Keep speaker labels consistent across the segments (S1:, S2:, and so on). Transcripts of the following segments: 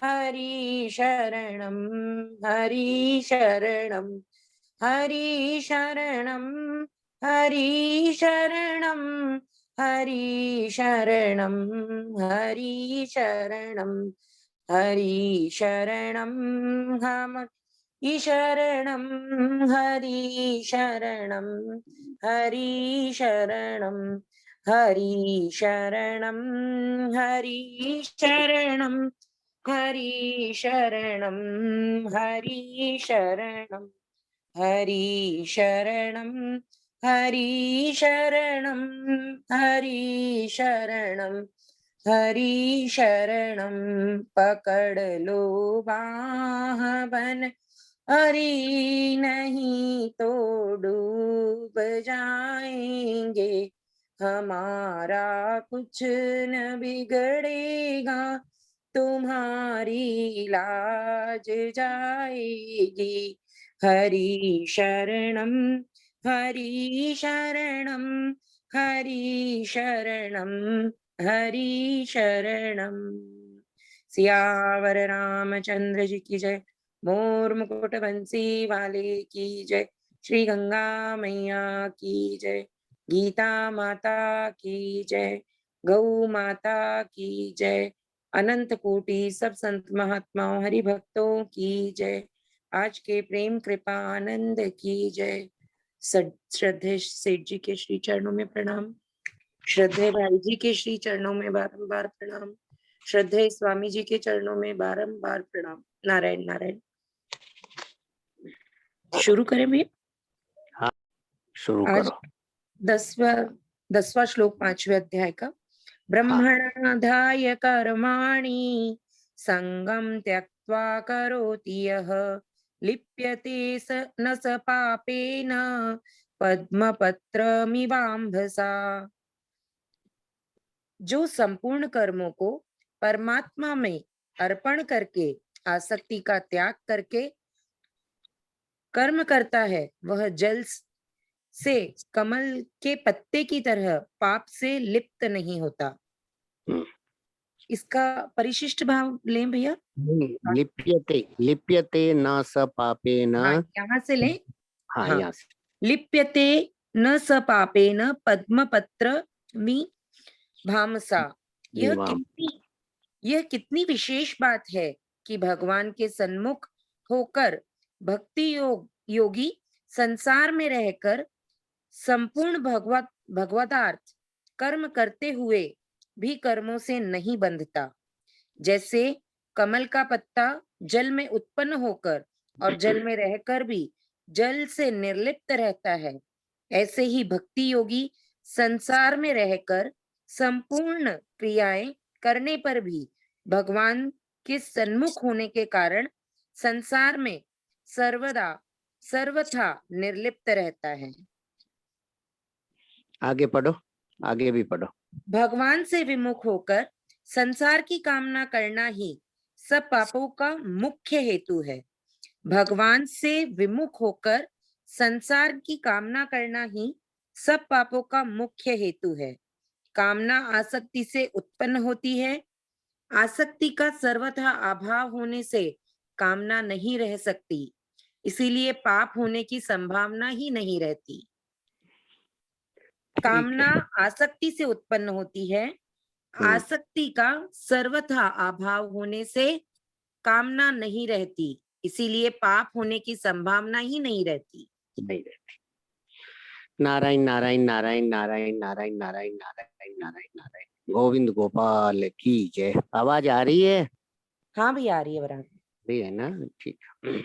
S1: हरि शरणं हरि शरणं हरि शरणं हरि शरणं हरि शरणं हरि शरणं हरि शरणं हम ईशरणं हरि शरणं हरि शरणं हरि शरणं हरि शरणं हरि शरणं हरि शरणं हरि शरणं हरि शरणं हरि शरणं हरि शरणं पकड़ लो बाह बन हरि नहीं तो डूब जाएंगे हमारा कुछ न बिगड़ेगा तुम्हारी लाज जाएगी हरि शरणं हरि शरणं हरि शरणं हरि शरणं। सियावर रामचंद्र जी की जय। मोर मुकुट बंसी वाले की जय। श्री गंगा मैया की जय। गीता माता की जय। गौ माता की जय। अनंत कोटि सब संत महात्माओं हरि भक्तों की जय। आज के प्रेम कृपा आनंद की जय। श्रद्धेय सेठ जी के श्री चरणों में प्रणाम। श्रद्धेय भाई जी के श्री चरणों में बारंबार प्रणाम। श्रद्धेय स्वामी जी के चरणों में बारंबार प्रणाम। नारायण नारायण। शुरू करें भैया?
S2: हाँ, शुरू
S1: आज
S2: करो।
S1: 10वां श्लोक 5वें अध्याय का। ब्रह्मणाधाय कर्माणि संगम त्यक्त्वा करोति यः लिप्यते स न स पापेन पद्मपत्रमिवाम्भसा। जो संपूर्ण कर्मों को परमात्मा में अर्पण करके आसक्ति का त्याग करके कर्म करता है वह जल से कमल के पत्ते की तरह पाप से लिप्त नहीं होता। इसका परिशिष्ट भाव लें भैया।
S2: लिप्यते लिप्यते न स पापेन।
S1: हाँ, यहाँ से लें।
S2: हाँ,
S1: हाँ,
S2: यहाँ से।
S1: लिप्यते न स पापेन पद्मपत्र मी भामसा। यह कितनी विशेष बात है कि भगवान के सन्मुख होकर भक्ति योगी संसार में रहकर संपूर्ण भगवतार्थ कर्म करते हुए भी कर्मों से नहीं बंधता। जैसे कमल का पत्ता जल में उत्पन्न होकर और जल में रहकर भी जल से निर्लिप्त रहता है, ऐसे ही भक्ति योगी संसार में रहकर संपूर्ण क्रियाएं करने पर भी भगवान के सन्मुख होने के कारण संसार में सर्वथा निर्लिप्त रहता है।
S2: आगे पढ़ो, आगे भी पढ़ो।
S1: भगवान से विमुख होकर संसार की कामना करना ही सब पापों का मुख्य हेतु है। भगवान से विमुख होकर संसार की कामना करना ही सब पापों का मुख्य हेतु है। कामना आसक्ति से उत्पन्न होती है। आसक्ति का सर्वथा अभाव होने से कामना नहीं रह सकती, इसीलिए पाप होने की संभावना ही नहीं रहती। कामना आसक्ति से उत्पन्न होती है। आसक्ति का सर्वथा अभाव होने से कामना नहीं रहती, इसीलिए पाप होने की संभावना ही नहीं रहती।
S2: नारायण नारायण नारायण नारायण नारायण नारायण नारायण नारायण नारायण। गोविंद गोपाल की जय। आवाज आ रही है?
S1: हाँ भी आ रही है बराबर।
S2: भी है ना? ठीक है।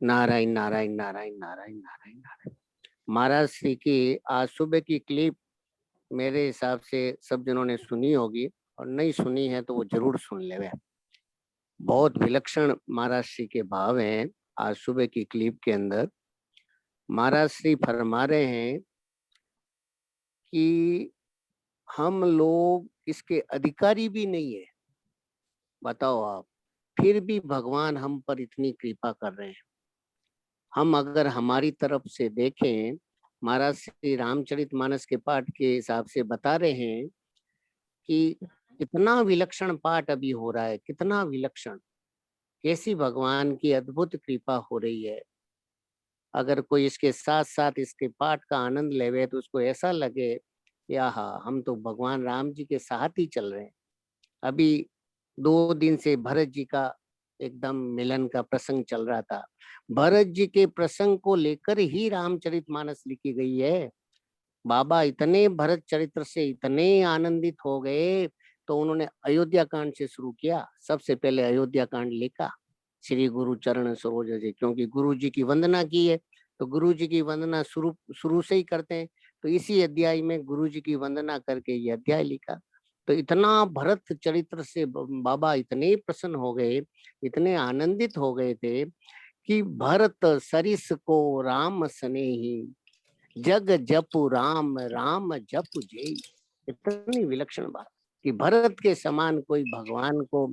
S2: नारायण नारायण नारायण नारायण नारायण नारायण। महाराज श्री की आज सुबह की क्लिप मेरे हिसाब से सब जनों ने सुनी होगी, और नहीं सुनी है तो वो जरूर सुन ले। बहुत विलक्षण महाराज श्री के भाव हैं। आज सुबह की क्लिप के अंदर महाराज श्री फरमा रहे हैं कि हम लोग इसके अधिकारी भी नहीं है, बताओ आप, फिर भी भगवान हम पर इतनी कृपा कर रहे हैं। हम अगर हमारी तरफ से देखें, महाराज श्री रामचरितमानस के पाठ के हिसाब से बता रहे हैं कि कितना विलक्षण पाठ अभी हो रहा है, कितना विलक्षण, कैसी भगवान की अद्भुत कृपा हो रही है। अगर कोई इसके साथ साथ इसके पाठ का आनंद लेवे तो उसको ऐसा लगे या हाँ, हम तो भगवान राम जी के साथ ही चल रहे हैं। अभी 2 दिन से भरत जी का एकदम मिलन का प्रसंग चल रहा था। भरत जी के प्रसंग को लेकर ही रामचरितमानस लिखी गई है। बाबा इतने भरत चरित्र से इतने आनंदित हो गए तो उन्होंने अयोध्या कांड से शुरू किया। सबसे पहले अयोध्या कांड लिखा, श्री गुरु चरण सरोज जी, क्योंकि गुरु जी की वंदना की है तो गुरु जी की वंदना शुरू शुरू से ही करते हैं। तो इसी अध्याय में गुरु जी की वंदना करके ये अध्याय लिखा। तो इतना भरत चरित्र से बाबा इतने प्रसन्न हो गए, इतने आनंदित हो गए थे कि भरत सरिस को राम स्नेही, जग जपु राम राम जपु जेई। इतनी विलक्षण बात कि भरत के समान कोई भगवान को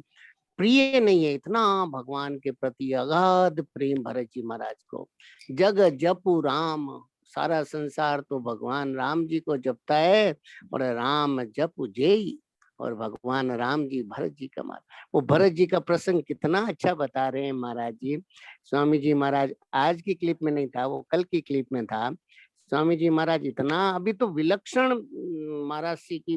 S2: प्रिय नहीं है। इतना भगवान के प्रति अगाध प्रेम भरत जी महाराज को। जग जपु राम, सारा संसार तो भगवान राम जी को जपता है, और राम जपु जेई, और भगवान राम जी भरत जी का मार। वो भरत जी का प्रसंग कितना अच्छा बता रहे हैं महाराज जी। स्वामी जी महाराज आज की क्लिप में नहीं था, वो कल की क्लिप में था। स्वामी जी महाराज इतना अभी तो विलक्षण महाराज जी की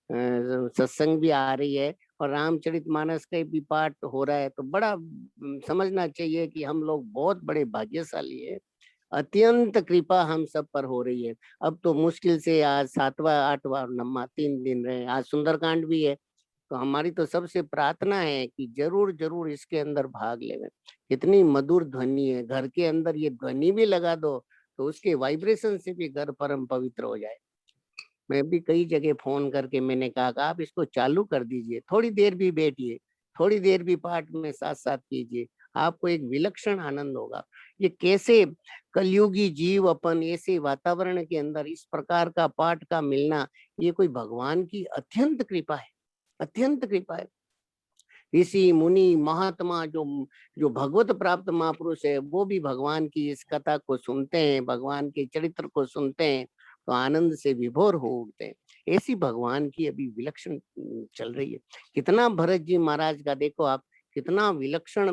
S2: सत्संग भी आ रही है और रामचरितमानस का भी पाठ हो रहा है, तो बड़ा समझना चाहिए कि हम लोग बहुत बड़े भाग्यशाली है। अत्यंत कृपा हम सब पर हो रही है। अब तो मुश्किल से आज 7वां 8वां और 9वां 3 दिन रहे, आज सुंदरकांड भी है। तो हमारी तो सबसे प्रार्थना है कि जरूर जरूर इसके अंदर भाग लेवे। कितनी मधुर ध्वनि है, घर के अंदर ये ध्वनि भी लगा दो तो उसके वाइब्रेशन से भी घर परम पवित्र हो जाए। मैं भी कई जगह फोन करके मैंने कहा कि आप इसको चालू कर दीजिए, थोड़ी देर भी बैठिए, थोड़ी देर भी पाठ में साथ साथ कीजिए, आपको एक विलक्षण आनंद होगा। ये कैसे कलयुगी जीव अपन ऐसे वातावरण के अंदर इस प्रकार का पाठ का मिलना, ये कोई भगवान की अत्यंत कृपा है, अत्यंत कृपा है। ऋषि मुनि महात्मा जो जो भगवत प्राप्त महापुरुष है वो भी भगवान की इस कथा को सुनते हैं, भगवान के चरित्र को सुनते हैं तो आनंद से विभोर हो उठते हैं। ऐसी भगवान की अभी विलक्षण चल रही है। कितना भरत जी महाराज का देखो आप, कितना विलक्षण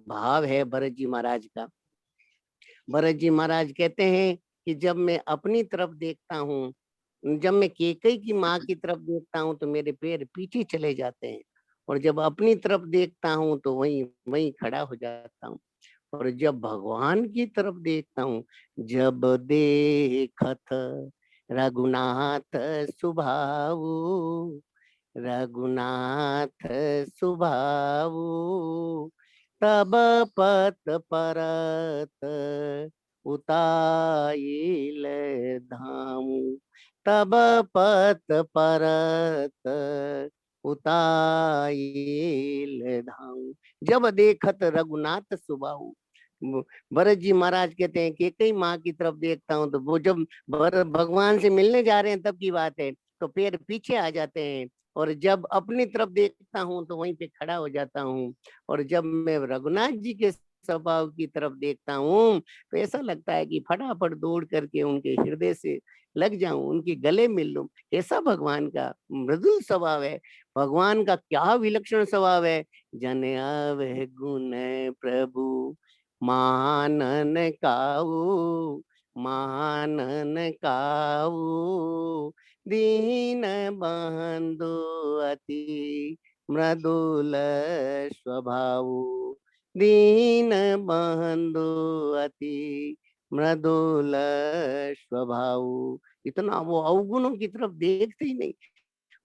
S2: भाव है भरत जी महाराज का। भरत जी महाराज कहते हैं कि जब मैं अपनी तरफ देखता हूँ, जब मैं केकई की माँ की तरफ देखता हूँ तो मेरे पैर पीछे चले जाते हैं, और जब अपनी तरफ देखता हूँ तो वहीं वहीं खड़ा हो जाता हूँ। और जब भगवान की तरफ देखता हूँ, जब देखत रघुनाथ सुभाऊ, रघुनाथ सुभाऊ, तब पत परत उताइल धामु, तब पत परत उताइल धामु। जब देखत रघुनाथ सुबाहु, भरत जी महाराज कहते हैं कि कई माँ की तरफ देखता हूँ तो वो जब भगवान से मिलने जा रहे हैं तब की बात है, तो पैर पीछे आ जाते हैं, और जब अपनी तरफ देखता हूँ तो वहीं पे खड़ा हो जाता हूँ। और जब मैं रघुनाथ जी के स्वभाव की तरफ देखता हूँ तो ऐसा लगता है कि फटाफट दौड़ करके उनके हृदय से लग जाऊं, उनके गले मिल लूं। ऐसा भगवान का मृदुल स्वभाव है। भगवान का क्या विलक्षण स्वभाव है। जन आवे गुण प्रभु मानन काऊ, मानन काऊ, दीन बंधु अति मृदुल स्वभाव, दीन बंधु अति मृदुल स्वभाव। इतना वो अवगुणों की तरफ देखते ही नहीं,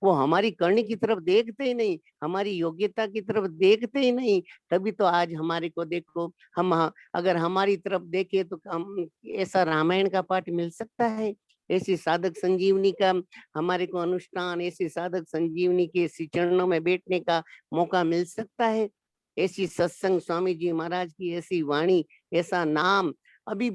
S2: वो हमारी करनी की तरफ देखते ही नहीं, हमारी योग्यता की तरफ देखते ही नहीं। तभी तो आज हमारे को देखो, हम अगर हमारी तरफ देखे तो हम ऐसा रामायण का पाठ मिल सकता है, ऐसी साधक संजीवनी का हमारे को अनुष्ठान, ऐसी साधक संजीवनी के श्री चरणों में बैठने का मौका मिल सकता है, ऐसी सत्संग स्वामी जी महाराज की ऐसी वाणी, ऐसा नाम। अभी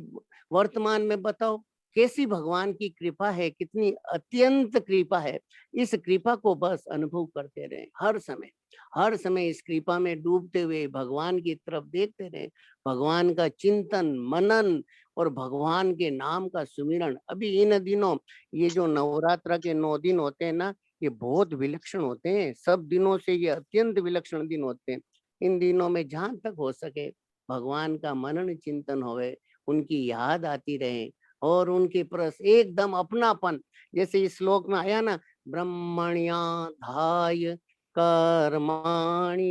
S2: वर्तमान में बताओ कैसी भगवान की कृपा है, कितनी अत्यंत कृपा है। इस कृपा को बस अनुभव करते रहे, हर समय इस कृपा में डूबते हुए भगवान की तरफ देखते रहे, भगवान का चिंतन मनन और भगवान के नाम का सुमिरन। अभी इन दिनों ये जो नवरात्र के 9 दिन होते हैं ना, ये बहुत विलक्षण होते हैं। सब दिनों से ये अत्यंत विलक्षण दिन होते हैं। इन दिनों में जहां तक हो सके भगवान का मनन चिंतन होवे, उनकी याद आती रहे और उनके प्रस एकदम अपनापन, जैसे इस श्लोक में आया ना, ब्रह्मण्याधाय कर्माणि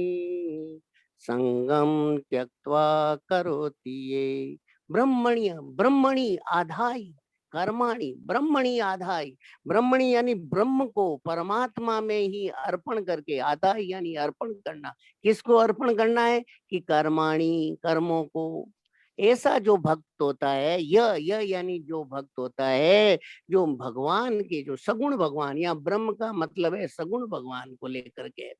S2: संगम त्यक्त्वा करोति ये। ब्रह्मण्य, ब्रह्मणि आधाय कर्माणि, ब्रह्मणि आधाय, ब्रह्मणि यानी ब्रह्म को परमात्मा में ही अर्पण करके, आधाय यानी अर्पण करना। किसको अर्पण करना है? कि कर्माणि, कर्मों को। ऐसा जो भक्त होता है, यह यानी जो भक्त होता है, जो भगवान के, जो सगुण भगवान, या ब्रह्म का मतलब है सगुण भगवान को लेकर के,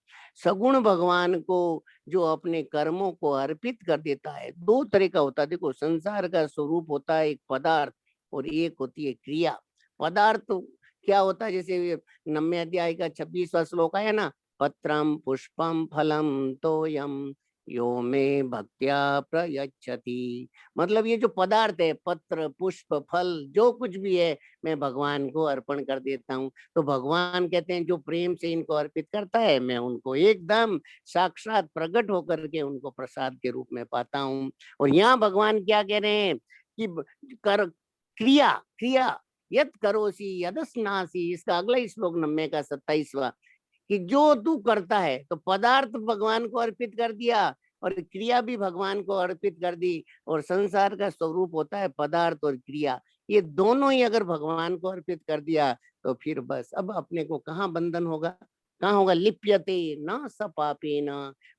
S2: सगुण भगवान को जो अपने कर्मों को अर्पित कर देता है। दो तरह का होता है। देखो, संसार का स्वरूप होता है एक पदार्थ और एक होती है क्रिया। पदार्थ क्या होता है? जैसे 9वें अध्याय का 26वां श्लोक है ना, पत्रम पुष्पम फलम तोयम यो में भक्त्या प्रयच्छति। मतलब ये जो पदार्थ है, पत्र पुष्प फल जो कुछ भी है, मैं भगवान को अर्पण कर देता हूँ। तो भगवान कहते हैं जो प्रेम से इनको अर्पित करता है, मैं उनको एकदम साक्षात प्रकट होकर के उनको प्रसाद के रूप में पाता हूँ। और यहाँ भगवान क्या कह रहे हैं कि कर क्रिया, क्रिया यत करोसी यदस्नासी। इसका अगला ही श्लोक 9वें का 27वां, कि जो तू करता है, तो पदार्थ भगवान को अर्पित कर दिया और क्रिया भी भगवान को अर्पित कर दी। और संसार का स्वरूप होता है पदार्थ और क्रिया, ये दोनों ही अगर भगवान को अर्पित कर दिया तो फिर बस अब अपने को कहाँ बंधन होगा, कहाँ होगा? लिप्यते न स पापेन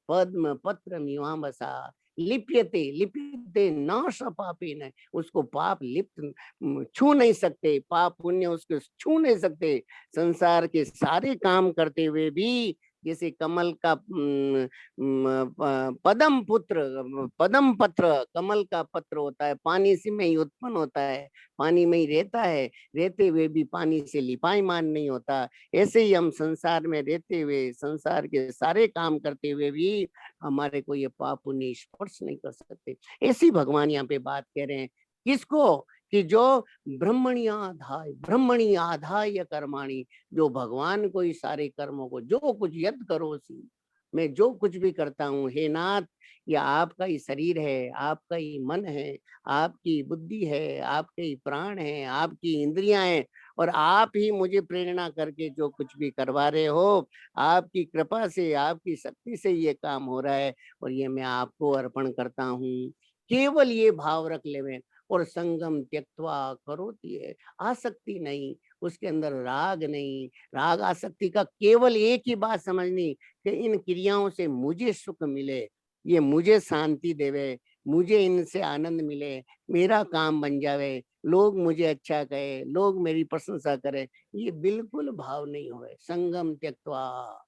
S2: पद्म पत्र मीमांसा। लिप्यते, लिप्यते न स पापेन, उसको पाप लिप्त छू नहीं सकते, पाप पुण्य उसको छू नहीं सकते। संसार के सारे काम करते हुए भी, जैसे कमल का पदम पुत्र, पदम पत्र, कमल का पत्र होता है, पानी से में ही उत्पन्न होता है, पानी में ही रहता है, रहते हुए भी पानी से लिपायमान नहीं होता। ऐसे ही हम संसार में रहते हुए, संसार के सारे काम करते हुए भी हमारे को ये पाप पुण्य स्पर्श नहीं कर सकते। ऐसी भगवान यहाँ पे बात कह रहे हैं। किसको? कि जो ब्रह्मण्याधाय, ब्रह्मणी आधाय कर्माणि, जो भगवान को ही सारे कर्मों को, जो कुछ यद करो सी, मैं जो कुछ भी करता हूँ हे नाथ, ये आपका ही शरीर है, आपका ही मन है, आपकी बुद्धि है, आपके ही प्राण है, आपकी इंद्रियां हैं, और आप ही मुझे प्रेरणा करके जो कुछ भी करवा रहे हो, आपकी कृपा से, आपकी शक्ति से ये काम हो रहा है, और ये मैं आपको अर्पण करता हूँ। केवल ये भाव रख ले। और संगम त्यक्त्वा करोति है, आसक्ति नहीं, उसके अंदर राग नहीं। राग आसक्ति का केवल एक ही बात समझनी, कि इन क्रियाओं से मुझे सुख मिले, ये मुझे शांति देवे, मुझे इनसे आनंद मिले, मेरा काम बन जावे, लोग मुझे अच्छा कहे, लोग मेरी प्रशंसा करे, ये बिल्कुल भाव नहीं होए। संगम त्यक्त्वा,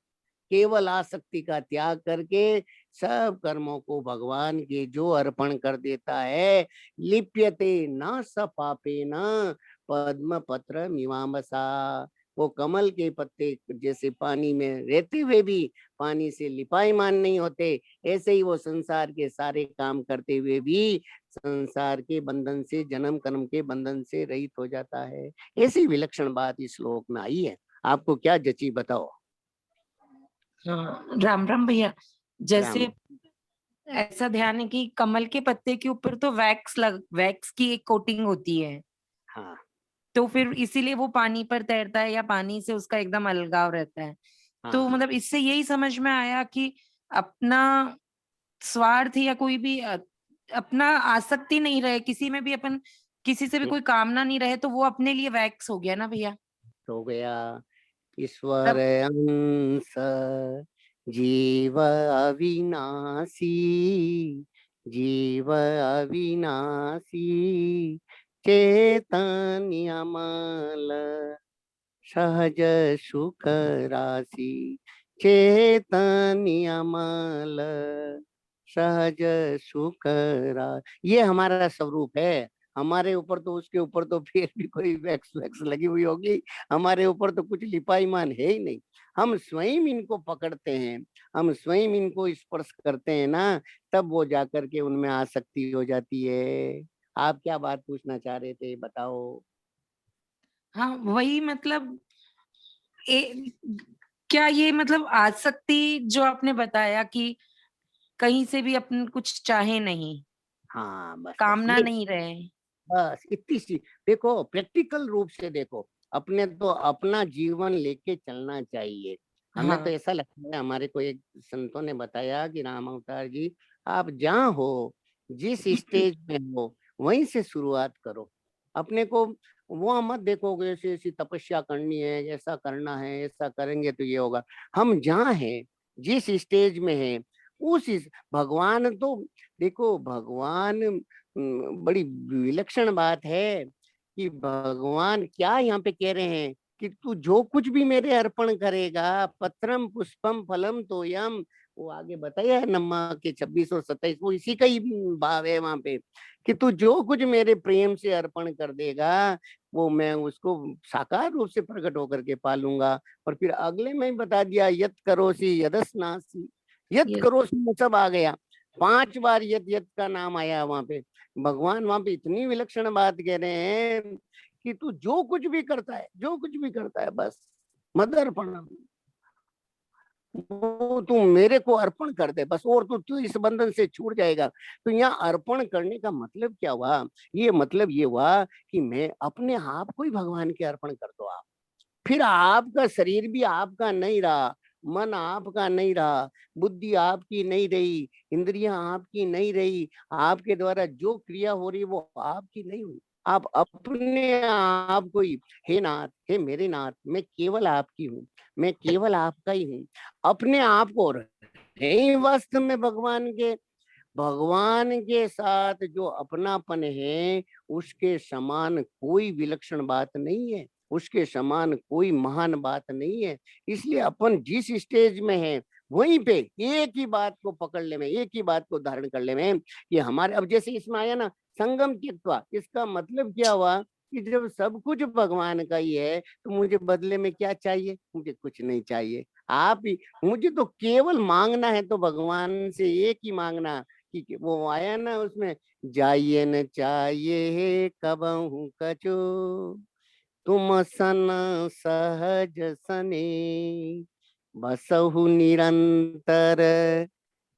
S2: केवल आसक्ति का त्याग करके सब कर्मों को भगवान के जो अर्पण कर देता है, लिप्यते न स पापे न पद्म पत्र मीमांसा। वो कमल के पत्ते जैसे पानी में रहते हुए भी पानी से लिपायमान नहीं होते, ऐसे ही वो संसार के सारे काम करते हुए भी संसार के बंधन से, जन्म कर्म के बंधन से रहित हो जाता है। ऐसी विलक्षण बात इस श्लोक में आई है। आपको क्या जची बताओ?
S1: हाँ, राम राम भैया।
S2: राम।
S1: जैसे ऐसा ध्यान है कि कमल के पत्ते के ऊपर तो वैक्स की एक कोटिंग होती है,
S2: हाँ
S1: तो फिर इसीलिए वो पानी पर तैरता है या पानी से उसका एकदम अलगाव रहता है।
S2: हाँ
S1: तो
S2: हाँ।
S1: मतलब इससे यही समझ में आया कि अपना स्वार्थ या कोई भी अपना आसक्ति नहीं रहे किसी में भी, अपन किसी से भी कोई कामना नहीं रहे, तो वो अपने लिए वैक्स हो गया ना भैया।
S2: हो गया। ईश्वर
S1: तब
S2: अंश जीव अविनाशी, जीव अविनाशी, चैतन्य अमल सहज सुख राशि, चैतन्य अमल सहज सुख ये हमारा स्वरूप है। हमारे ऊपर तो, उसके ऊपर तो फिर भी कोई वैक्स वैक्स लगी हुई होगी, हमारे ऊपर तो कुछ लिपाईमान है ही नहीं। हम स्वयं इनको पकड़ते हैं, हम स्वयं इनको स्पर्श करते हैं ना, तब वो जाकर के उनमें आसक्ति हो जाती है। आप क्या बात पूछना चाह रहे थे, बताओ?
S1: हाँ, वही मतलब क्या ये मतलब आसक्ति जो आपने बताया कि कहीं से भी अपन कुछ चाहे नहीं,
S2: हाँ, बस
S1: कामना
S2: ये
S1: नहीं रहे।
S2: बस इतनी सी देखो, प्रैक्टिकल रूप से देखो, अपने तो अपना जीवन लेके चलना चाहिए। हमें तो
S1: हाँ,
S2: ऐसा लगता है, हमारे को एक संतों ने बताया कि राम अवतार जी, आप जहाँ हो, जिस स्टेज में हो, वहीं से शुरुआत करो। अपने को वो मत देखो कि ऐसी ऐसी तपस्या करनी है, ऐसा करना है, ऐसा करेंगे तो ये होगा। हम जहाँ हैं, जिस स्टेज में हैं, भगवान तो देखो, भगवान बड़ी विलक्षण बात है कि भगवान क्या यहाँ पे कह रहे हैं कि तू जो कुछ भी मेरे अर्पण करेगा, पत्रम पुष्पम फलम तोयम, वो आगे बताया है नम्मा के 26 और 27, वो इसी का ही भाव है वहां पे कि तू जो कुछ मेरे प्रेम से अर्पण कर देगा, वो मैं उसको साकार रूप से प्रकट होकर के पालूंगा। और फिर अगले में ही बता दिया, यत करोसी यदस्नासी, यत
S1: यस,
S2: करोसी में सब आ गया। 5 बार यत यत का नाम आया वहां पे। भगवान वहां पे इतनी विलक्षण बात कह रहे हैं कि तू जो कुछ भी करता है, जो कुछ भी करता है, बस मदर्पण, वो तू मेरे को अर्पण कर दे बस, और तू इस बंधन से छूट जाएगा। तो यहाँ अर्पण करने का मतलब क्या हुआ? ये मतलब ये हुआ कि मैं अपने आप को ही भगवान के अर्पण कर दो आप। फिर आपका शरीर भी आपका नहीं रहा, मन आपका नहीं रहा, बुद्धि आपकी नहीं रही, इंद्रियां आपकी नहीं रही, आपके द्वारा जो क्रिया हो रही वो आपकी नहीं हुई। आप अपने आप को ही, हे नाथ, हे मेरे नाथ, मैं केवल आपकी हूँ, मैं केवल आपका ही हूँ, अपने आप को। है वास्तव में भगवान के साथ जो अपनापन है, उसके समान कोई विलक्षण बात नहीं है, उसके समान कोई महान बात नहीं है। इसलिए अपन जिस स्टेज में है, वहीं पे एक ही बात को पकड़ ले में, एक ही बात को धारण कर ले में, कि हमारे अब जैसे इसमें आया ना, संगम त्यक्त्वा, इसका मतलब क्या हुआ कि जब सब कुछ भगवान का ही है, तो मुझे बदले में क्या चाहिए? मुझे कुछ नहीं चाहिए। आप ही मुझे तो केवल मांगना है, तो भगवान से एक ही मांगना कि वो आया ना उसमें, जाइए न चाहिए कबहू कछु, तुम सन सहज सने, बसहु निरंतर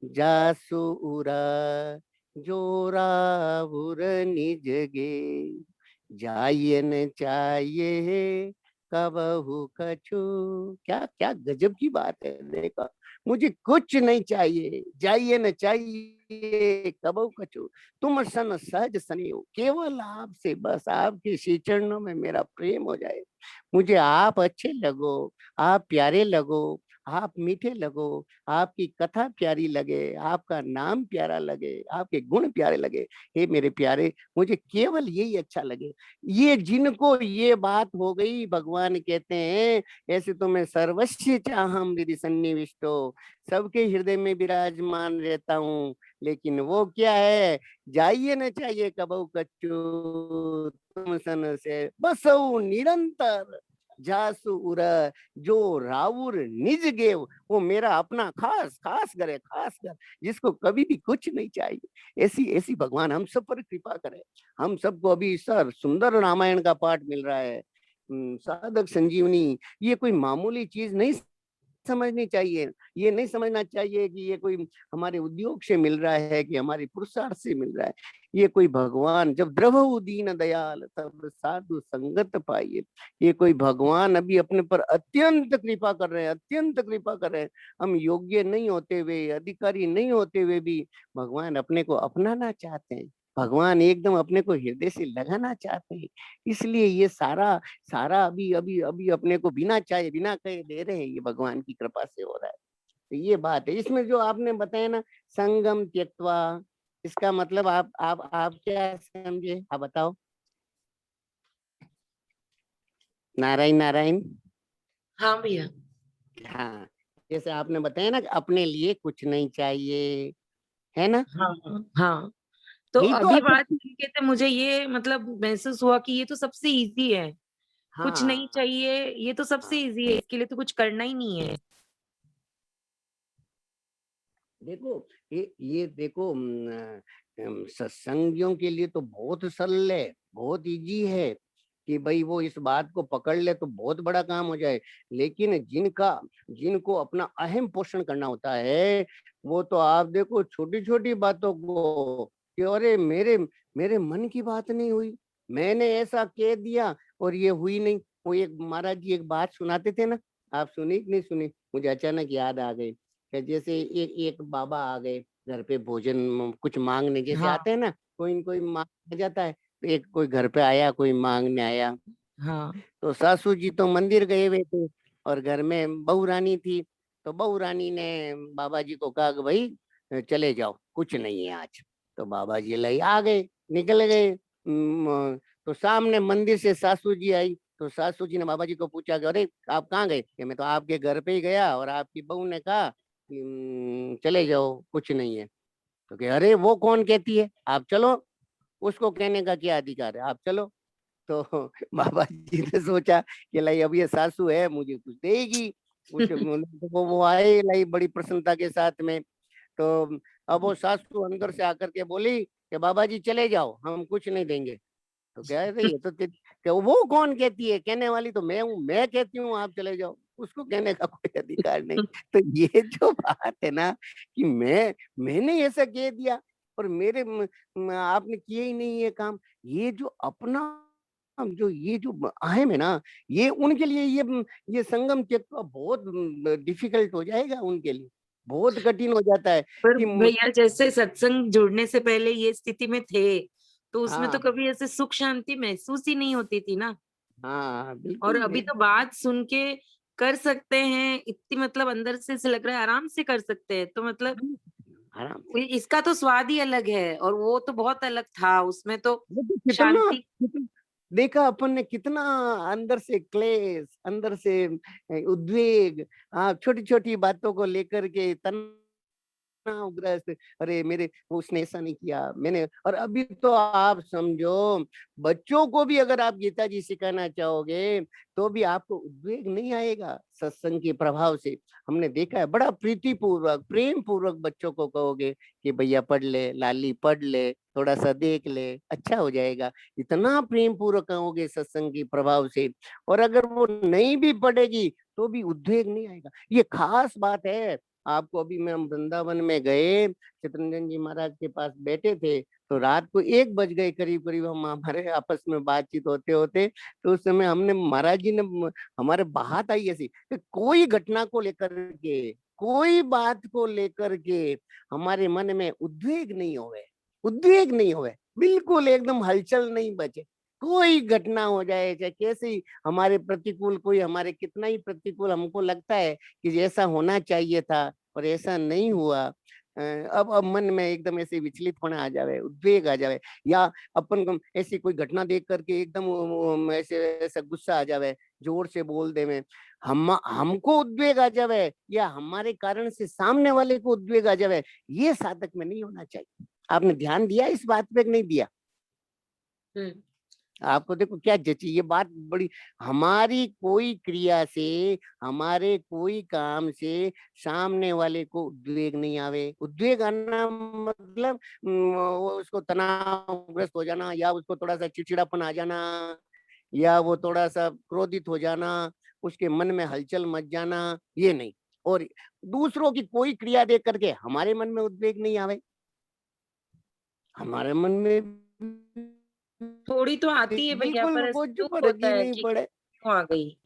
S2: जासु उरा, जो रावुर निज गे, जाइए न चाहिए कबहू कछु। क्या क्या गजब की बात है, देखो, मुझे कुछ नहीं चाहिए, जाइए न चाहिए कबहू कछु, तुम सन सहज सनी हो, केवल आपसे, बस आपके श्री चरणों में मेरा प्रेम हो जाए, मुझे आप अच्छे लगो, आप प्यारे लगो, आप मीठे लगो, आपकी कथा प्यारी लगे, आपका नाम प्यारा लगे, आपके गुण प्यारे लगे। हे मेरे प्यारे, मुझे केवल यही अच्छा लगे। ये जिनको ये बात हो गई, भगवान कहते हैं, ऐसे तो मैं सर्वस्व चाहम हृदय सन्निविष्टो, सबके हृदय में विराजमान रहता हूँ। लेकिन वो क्या है, जाइए न चाहिए कबहू कछु, तुम सन से बसऊ निरंतर जासु उर, जो राउर निज गेव, वो मेरा अपना खास खास करे, खास कर, जिसको कभी भी कुछ नहीं चाहिए। ऐसी ऐसी भगवान हम सब पर कृपा करे। हम सबको अभी सर सुंदर रामायण का पाठ मिल रहा है, साधक संजीवनी, ये कोई मामूली चीज नहीं समझनी चाहिए। ये नहीं समझना चाहिए कि ये कोई हमारे उद्योग से मिल रहा है, कि हमारी पुरुषार्थ से मिल रहा है। ये कोई भगवान, जब द्रवहु दीन दयाल तब साधु संगत पाइए, ये कोई भगवान अभी अपने पर अत्यंत कृपा कर रहे हैं, अत्यंत कृपा कर रहे हैं। हम योग्य नहीं होते हुए, अधिकारी नहीं होते हुए भी भगवान अपने को अपनाना चाहते हैं, भगवान एकदम अपने को हृदय से लगाना चाहते हैं। इसलिए ये सारा सारा अभी अभी अभी अपने को बिना चाहे, बिना कहे दे रहे हैं, ये भगवान की कृपा से हो रहा है। तो ये बात है इसमें जो आपने बताया ना, संगम त्यक्त्वा, इसका मतलब आप क्या समझे, आप बताओ। नारायण नारायण।
S1: हाँ भैया।
S2: हाँ, जैसे आपने बताया ना कि अपने लिए कुछ नहीं चाहिए, है ना?
S1: हाँ, हाँ। तो
S2: यही तो
S1: अभी बात
S2: असल।
S1: सुन के तो मुझे ये मतलब महसूस हुआ कि ये तो सबसे ईज़ी है। कुछ नहीं
S2: हाँ
S1: चाहिए, ये तो सबसे
S2: हाँ,
S1: ईज़ी है, इसके लिए तो कुछ करना ही नहीं है।
S2: देखो, ये देखो, सत्संगियों के लिए तो बहुत सरल है, बहुत इजी है, कि भाई वो इस बात को पकड़ ले तो बहुत बड़ा काम हो जाए। लेकिन जिनको अपना अहम पोषण करना होता है, वो तो आप देखो छोटी छोटी बातों को कि अरे मेरे मेरे मन की बात नहीं हुई, मैंने ऐसा कह दिया और ये हुई नहीं। वो एक महाराज जी एक बात सुनाते थे ना, आप सुनी कि नहीं सुनी? मुझे अचानक याद आ गई कि जैसे एक एक बाबा आ गए घर पे भोजन कुछ मांगने, जैसे
S1: हाँ,
S2: आते हैं ना, कोई न कोई मांग आ जाता है। तो एक कोई घर पे आया, कोई मांगने आया,
S1: हाँ,
S2: तो सासू जी तो मंदिर गए हुए थे और घर में बहू रानी थी। तो बहू रानी ने बाबा जी को कहा कि भाई चले जाओ, कुछ नहीं है आज। तो बाबा जी ले आ गए, निकल गए। तो सामने मंदिर से सासू जी आई, तो सासू जी ने बाबा जी को पूछा कि अरे आप कहाँ गए? कि मैं तो आपके घर पे ही गया और आपकी बहू ने कहा कि चले जाओ, कुछ नहीं है। तो कहे अरे वो कौन कहती है, आप चलो, उसको कहने का क्या अधिकार है, आप चलो। तो बाबा जी ने सोचा कि लाई अब ये सासू है मुझे कुछ देगी, कुछ तो वो आए लाई बड़ी प्रसन्नता के साथ में। तो अब वो सासू अंदर से आकर के बोली कि बाबा जी चले जाओ, हम कुछ नहीं देंगे। तो कह रही है तो कि वो कौन कहती है, कहने वाली तो मैं हूँ, मैं कहती हूँ आप चले जाओ, उसको कहने का कोई अधिकार नहीं। तो ये जो बात है ना कि मैंने ऐसा कह दिया और आपने किए ही नहीं ये काम, ये जो अपना जो ये जो अहम है ना, ये उनके लिए ये संगम त्यक्ता बहुत डिफिकल्ट हो जाएगा उनके लिए, बहुत कठिन हो जाता है
S1: पर
S2: कि
S1: भैया जैसे सत्संग जुड़ने से पहले ये स्थिति में थे, तो उसमें तो
S2: हाँ
S1: कभी ऐसे सुख शांति महसूस ही नहीं होती थी ना।
S2: हाँ
S1: और
S2: बिल्कुल
S1: अभी तो बात सुन के कर सकते हैं, इतनी मतलब अंदर से ऐसे लग रहा है आराम से कर सकते हैं। तो मतलब
S2: आराम।
S1: इसका तो स्वाद ही अलग है और वो तो बहुत अलग था, उसमें तो
S2: वो तो
S1: शांति।
S2: देखा अपन ने कितना अंदर से क्लेश, अंदर से उद्वेग, छोटी छोटी बातों को लेकर के तनावग्रस्त, अरे मेरे वो उसने ऐसा नहीं किया मैंने। और अभी तो आप समझो बच्चों को भी अगर आप गीता जी सिखाना चाहोगे तो भी आपको उद्वेग नहीं आएगा सत्संग के प्रभाव से। हमने देखा है बड़ा प्रीति पूर्वक प्रेम पूर्वक बच्चों को कहोगे कि भैया पढ़ ले, लाली पढ़ ले, थोड़ा सा देख ले, अच्छा हो जाएगा। इतना प्रेम पूर्वक कहोगे सत्संग के प्रभाव से। और अगर वो नहीं भी पढ़ेगी तो भी उद्वेग नहीं आएगा, ये खास बात है। आपको अभी मैं हम वृंदावन में गए, चितरंजन जी महाराज के पास बैठे थे, तो रात को 1 बज गए करीब करीब, हम हमारे आपस में बातचीत होते होते। तो उस समय हमने महाराज जी ने हमारे बात आई ऐसी कि कोई घटना को लेकर के, कोई बात को लेकर के हमारे मन में उद्वेग नहीं होवे, उद्वेग नहीं होवे, बिल्कुल एकदम हलचल नहीं बचे। कोई घटना हो जाए चाहे कैसे ही हमारे प्रतिकूल, कोई हमारे कितना ही प्रतिकूल हमको लगता है कि जैसा होना चाहिए था और ऐसा नहीं हुआ, अब मन में एकदम ऐसे विचलित होना आ जावे, उद्वेग आ जावे, या अपन को ऐसी कोई घटना देख करके एकदम ऐसे ऐसा गुस्सा आ जावे, जोर से बोल देवे, हम हमको उद्वेग आ जावे या हमारे कारण से सामने वाले को उद्वेग आ जावे, ये साधक में नहीं होना चाहिए। आपने ध्यान दिया इस बात पे कि नहीं दिया?
S1: हुँ।
S2: आपको देखो क्या जची ये बात बड़ी, हमारी कोई क्रिया से, हमारे कोई काम से सामने वाले को उद्वेग नहीं आवे। उद्वेग आना मतलब वो उसको तनावग्रस्त हो जाना, या उसको थोड़ा सा चिड़चिड़ापन आ जाना, या वो थोड़ा सा क्रोधित हो जाना, उसके मन में हलचल मच जाना, ये नहीं। और दूसरों की कोई क्रिया देख करके हमारे मन में उद्वेग नहीं आवे, हमारे मन में
S1: थोड़ी तो आती है भैया
S2: बिल्कुल
S1: पर ऐसे
S2: कुछ
S1: दुःख
S2: फर्क
S1: होता
S2: ही
S1: है
S2: नहीं
S1: कि
S2: पड़े।
S1: क्यों आ गई?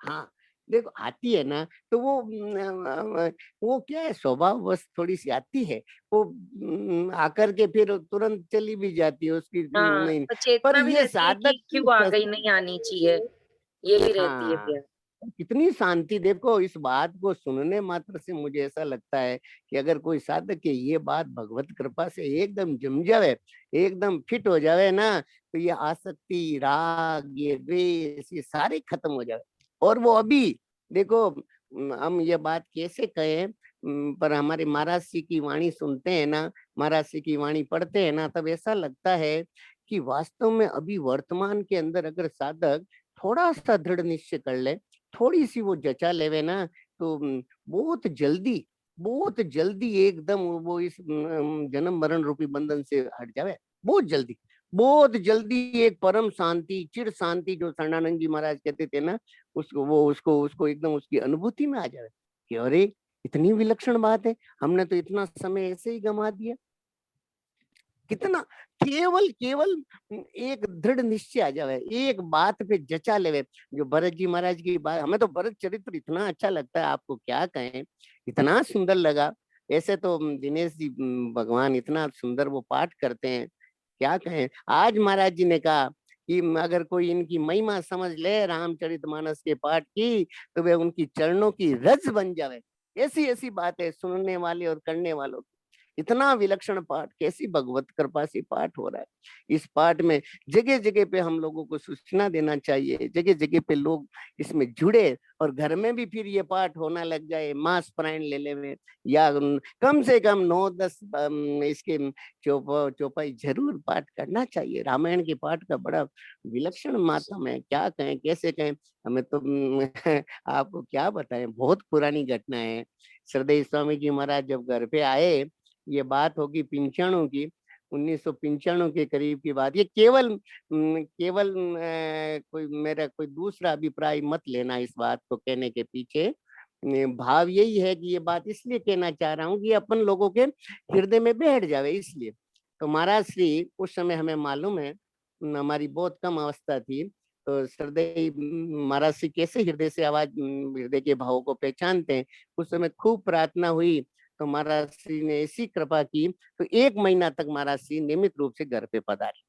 S2: हाँ, देखो आती है ना, तो वो क्या है स्वभाववश थोड़ी सी आती है, वो आकर के फिर तुरंत चली भी जाती है उसकी
S1: हाँ,
S2: नहीं।
S1: तो
S2: पर
S1: चेतना भी
S2: ये
S1: रहती है
S2: साधक
S1: कि
S2: की
S1: क्यों आ गई, नहीं आनी चाहिए, ये भी रहती है
S2: हाँ,
S1: भैया।
S2: कितनी शांति देखो इस बात को सुनने मात्र से, मुझे ऐसा लगता है कि अगर कोई साधक के ये बात भगवत कृपा से एकदम जम जावे, एकदम फिट हो जावे ना, तो ये आसक्ति, राग, ये द्वेष, ये सारे खत्म हो जावे। और वो अभी देखो हम ये बात कैसे कहें, पर हमारे महाराज जी की वाणी सुनते हैं ना, महाराज जी की वाणी पढ़ते हैं ना, तब ऐसा लगता है कि वास्तव में अभी वर्तमान के अंदर अगर साधक थोड़ा सा दृढ़ निश्चय कर ले, थोड़ी सी वो जचा लेवे ना, तो बहुत जल्दी एकदम वो इस जन्म मरण रूपी बंधन से हट जावे, बहुत जल्दी। बहुत जल्दी एक परम शांति, चिर शांति जो शरणानंद जी महाराज कहते थे ना, उसको एकदम उसकी अनुभूति में आ जाए कि अरे इतनी विलक्षण बात है, हमने तो इतना समय ऐसे ही गंवा दिया। कितना केवल केवल एक दृढ़ निश्चय आ जावे, एक बात पे जचा लेवे। जो भरत जी महाराज की बात, हमें तो भरत चरित्र इतना अच्छा लगता है, आपको क्या कहें, इतना सुंदर लगा। ऐसे तो दिनेश जी भगवान इतना सुंदर वो पाठ करते हैं, क्या कहें। आज महाराज जी ने कहा कि अगर कोई इनकी महिमा समझ ले रामचरितमानस के पाठ की, तो वे उनकी चरणों की रज बन जावे। ऐसी ऐसी बात है सुनने वाले और करने वालों की। इतना विलक्षण पाठ, कैसी भगवत कृपा से पाठ हो रहा है। इस पाठ में जगह जगह पे हम लोगों को सूचना देना चाहिए, जगह जगह पे लोग इसमें जुड़े, और घर में भी फिर ये पाठ होना लग जाए, मास प्राण ले ले, या कम से कम 9-10 इसके चौपाई जरूर पाठ करना चाहिए। रामायण के पाठ का बड़ा विलक्षण मातम है, क्या कहें कैसे कहें। हमें तो आपको क्या बताएं, बहुत पुरानी घटना है। श्रद्धेय स्वामी जी महाराज जब घर पे आए, ये बात होगी 95 की, 1995 के करीब की बात। ये केवल केवल कोई मेरा कोई दूसरा अभिप्राय मत लेना इस बात को कहने के पीछे। भाव यही है कि ये बात इसलिए कहना चाह रहा हूँ कि अपन लोगों के हृदय में बैठ जावे, इसलिए। तो महाराज श्री उस समय हमें मालूम है, हमारी बहुत कम अवस्था थी, तो श्रद्धेय महाराज श्री कैसे हृदय से आवाज, हृदय के भावों को पहचानते हैं। उस समय खूब प्रार्थना हुई, तो महाराज श्री ने ऐसी कृपा की, तो 1 महीना तक महाराज श्री नियमित रूप से घर पे पधारे।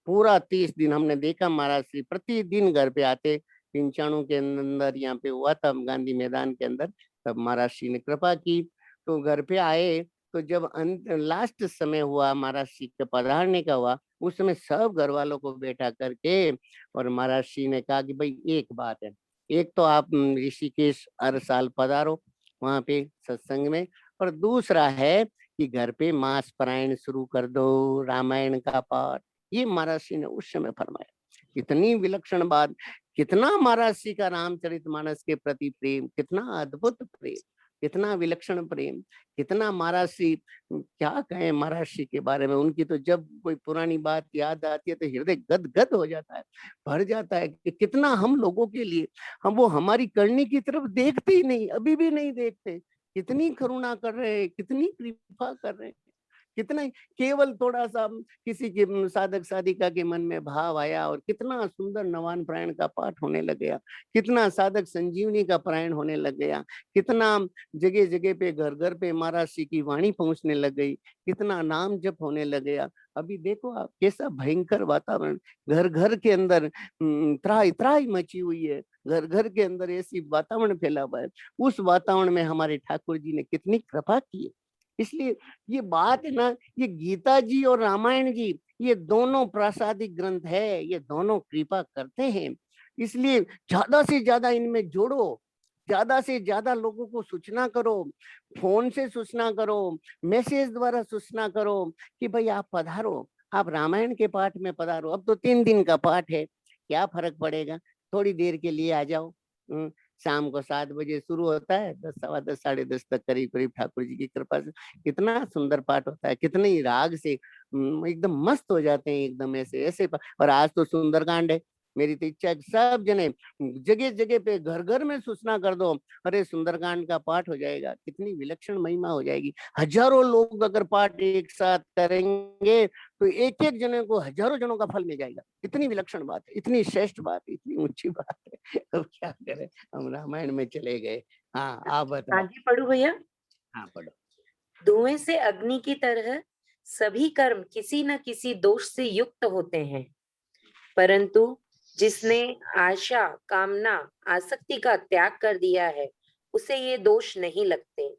S2: पूरा 30 दिन हमने देखा महाराज श्री प्रतिदिन घर पे आते। 95 के अंदर यहाँ पे हुआ था गांधी मैदान के अंदर, तब महाराज श्री ने कृपा की, तो घर पे आए। तो जब अंत लास्ट समय हुआ महाराज श्री के पधारने का हुआ, उस समय सब घर वालों को बैठा करके, और महाराज श्री ने कहा कि भाई एक बात है, एक तो आप ऋषिकेश हर साल पधारो वहां पे सत्संग में, और दूसरा है कि घर पे मास पारायण शुरू कर दो, रामायण का पाठ। ये महाराज श्री ने उस समय फरमाया। कितनी विलक्षण बात, कितना महाराज श्री का रामचरितमानस के प्रति प्रेम, कितना अद्भुत प्रेम, कितना विलक्षण प्रेम, कितना महाराज श्री, क्या कहें महाराज श्री के बारे में। उनकी तो जब कोई पुरानी बात याद आती है तो हृदय गद गद हो जाता है, भर जाता है कि कितना हम लोगों के लिए, हम वो हमारी करनी की तरफ देखते ही नहीं, अभी भी नहीं देखते। कितनी करुणा कर रहे हैं, कितनी कृपा कर रहे हैं, कितना केवल थोड़ा सा किसी के साधक साधिका के मन में भाव आया, और कितना सुंदर नवान प्रायण का पाठ होने लग गया, कितना साधक संजीवनी का प्रायण होने लग गया, कितना जगह जगह पे घर घर पे महाराज श्री की वाणी पहुंचने लग गई, कितना नाम जप होने लग गया। अभी देखो आप कैसा भयंकर वातावरण, घर घर के अंदर त्राही त्राही मची हुई है, घर घर के अंदर ऐसी वातावरण फैला हुआ है। उस वातावरण में हमारे ठाकुर जी ने कितनी कृपा की है। इसलिए ये बात है ना, ये गीता जी और रामायण जी, ये दोनों प्रासादिक ग्रंथ है, ये दोनों कृपा करते हैं। इसलिए ज्यादा से ज्यादा इनमें जोड़ो, ज्यादा से ज्यादा लोगों को सूचना करो, फोन से सूचना करो, मैसेज द्वारा सूचना करो कि भाई आप पधारो, आप रामायण के पाठ में पधारो। अब तो 3 दिन का पाठ है, क्या फर्क पड़ेगा, थोड़ी देर के लिए आ जाओ। शाम को 7 बजे शुरू होता है, 10, सवा 10, साढ़े 10 तक करीब करीब ठाकुर जी की कृपा से कितना सुंदर पाठ होता है, कितने ही राग से एकदम मस्त हो जाते हैं, एकदम ऐसे ऐसे और आज तो सुंदरकांड है। मेरी तो इच्छा है कि सब जने जगह जगह पे घर घर में सूचना कर दो, अरे सुंदरकांड का पाठ हो जाएगा, कितनी विलक्षण महिमा हो जाएगी। हजारों लोग अगर पाठ एक साथ करेंगे तो एक एक जने को हजारों जनों का फल मिल जाएगा। इतनी विलक्षण बात है, इतनी श्रेष्ठ बात है, इतनी ऊंची बात है। अब क्या करें, हम रामायण में चले गए। हाँ आप बताओ।
S1: आगे पढ़ू भैया।
S2: हाँ पढ़ो।
S1: धुएं से अग्नि की तरह सभी कर्म किसी न किसी दोष से युक्त होते हैं, परंतु जिसने आशा, कामना, आसक्ति का त्याग कर दिया है, उसे ये दोष नहीं लगते।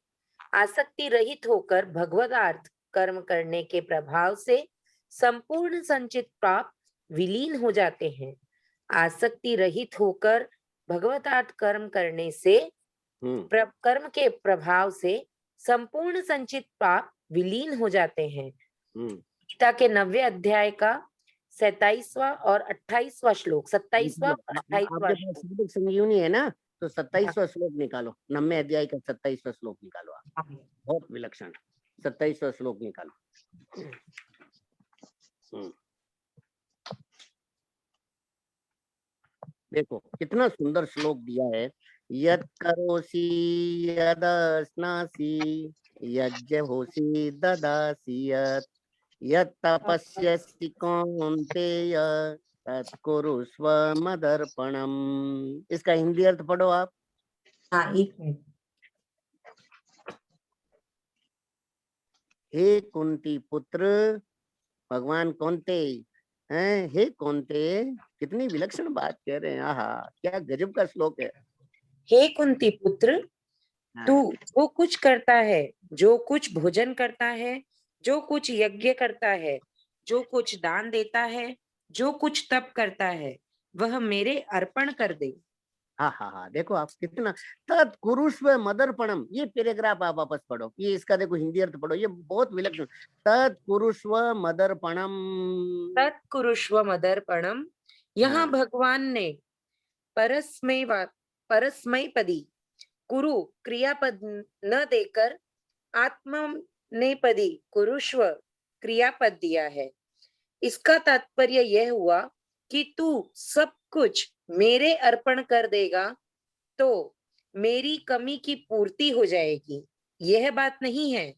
S1: आसक्ति रहित होकर भगवदार्थ कर्म करने के प्रभाव से संपूर्ण संचित पाप विलीन हो जाते हैं। आसक्ति रहित होकर भगवतार्थ कर्म करने से कर्म के प्रभाव से संपूर्ण संचित पाप विलीन हो जाते हैं। गीता के 90 अध्याय का 27वां और 28वां श्लोक, 27वां और 28वां
S2: आपके पास साधक संजीवनी है ना, तो 27वां श्लोक निकालो, 90 अध्याय का 27वां श्लोक निकालो आप, बहुत विलक्षण 27वां श्लोक निकालो। देखो कितना सुंदर श्लोक दिया है। यत् करोसि यदस्नासि यज्ञहोसि ददासि यत् तपस्यसि कौन्तेय तत् कुरुष्व मदर्पणम्। इसका हिंदी अर्थ पढ़ो आप।
S1: हाँ, एक मिनट।
S2: हे कुंती पुत्र भगवान कौन्ते हैं, हे कौन्ते, कितनी विलक्षण बात कह रहे हैं। आहा, क्या गजब का श्लोक है।
S1: हे कुंती पुत्र, तू
S2: हाँ,
S1: जो कुछ करता है, जो कुछ भोजन करता है, जो कुछ यज्ञ करता है, जो कुछ दान देता है, जो कुछ तप करता है, वह मेरे अर्पण कर दे।
S2: हाँ, हाँ, हाँ, देखो आप कितना तत्कुरुष्व मदर्पणम, ये पैराग्राफ आप वापस पढ़ो, ये इसका देखो हिंदी अर्थ पढ़ो, ये बहुत विलक्षण। तत्कुरुष्व मदर्पणम।
S1: तत्कुरुष्व मदर्पणम। यहाँ
S2: हाँ,
S1: भगवान ने परस्मै परस्मैपदी कुरु क्रियापद न देकर आत्मनेपदी कुरुष्व क्रियापद दिया है। इसका तात्पर्य यह हुआ कि तू सब कुछ मेरे अर्पण कर देगा तो मेरी कमी की पूर्ति हो जाएगी, यह बात नहीं है।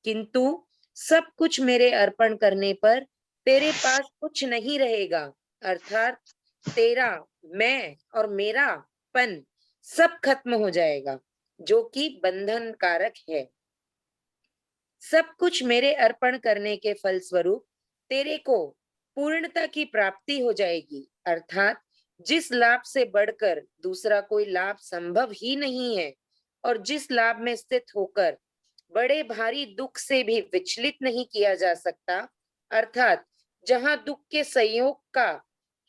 S1: किंतु सब कुछ मेरे अर्पण करने पर तेरे पास कुछ नहीं रहेगा, अर्थात तेरा मैं और मेरापन सब खत्म हो जाएगा, जो कि बंधन कारक है। सब कुछ मेरे अर्पण करने के फलस्वरूप तेरे को पूर्णता की प्राप्ति हो जाएगी, अर्थात जिस लाभ से बढ़कर दूसरा कोई लाभ संभव ही नहीं है और जिस लाभ में स्थित होकर बड़े भारी दुख से भी विचलित नहीं किया जा सकता, अर्थात जहां दुख के संयोग का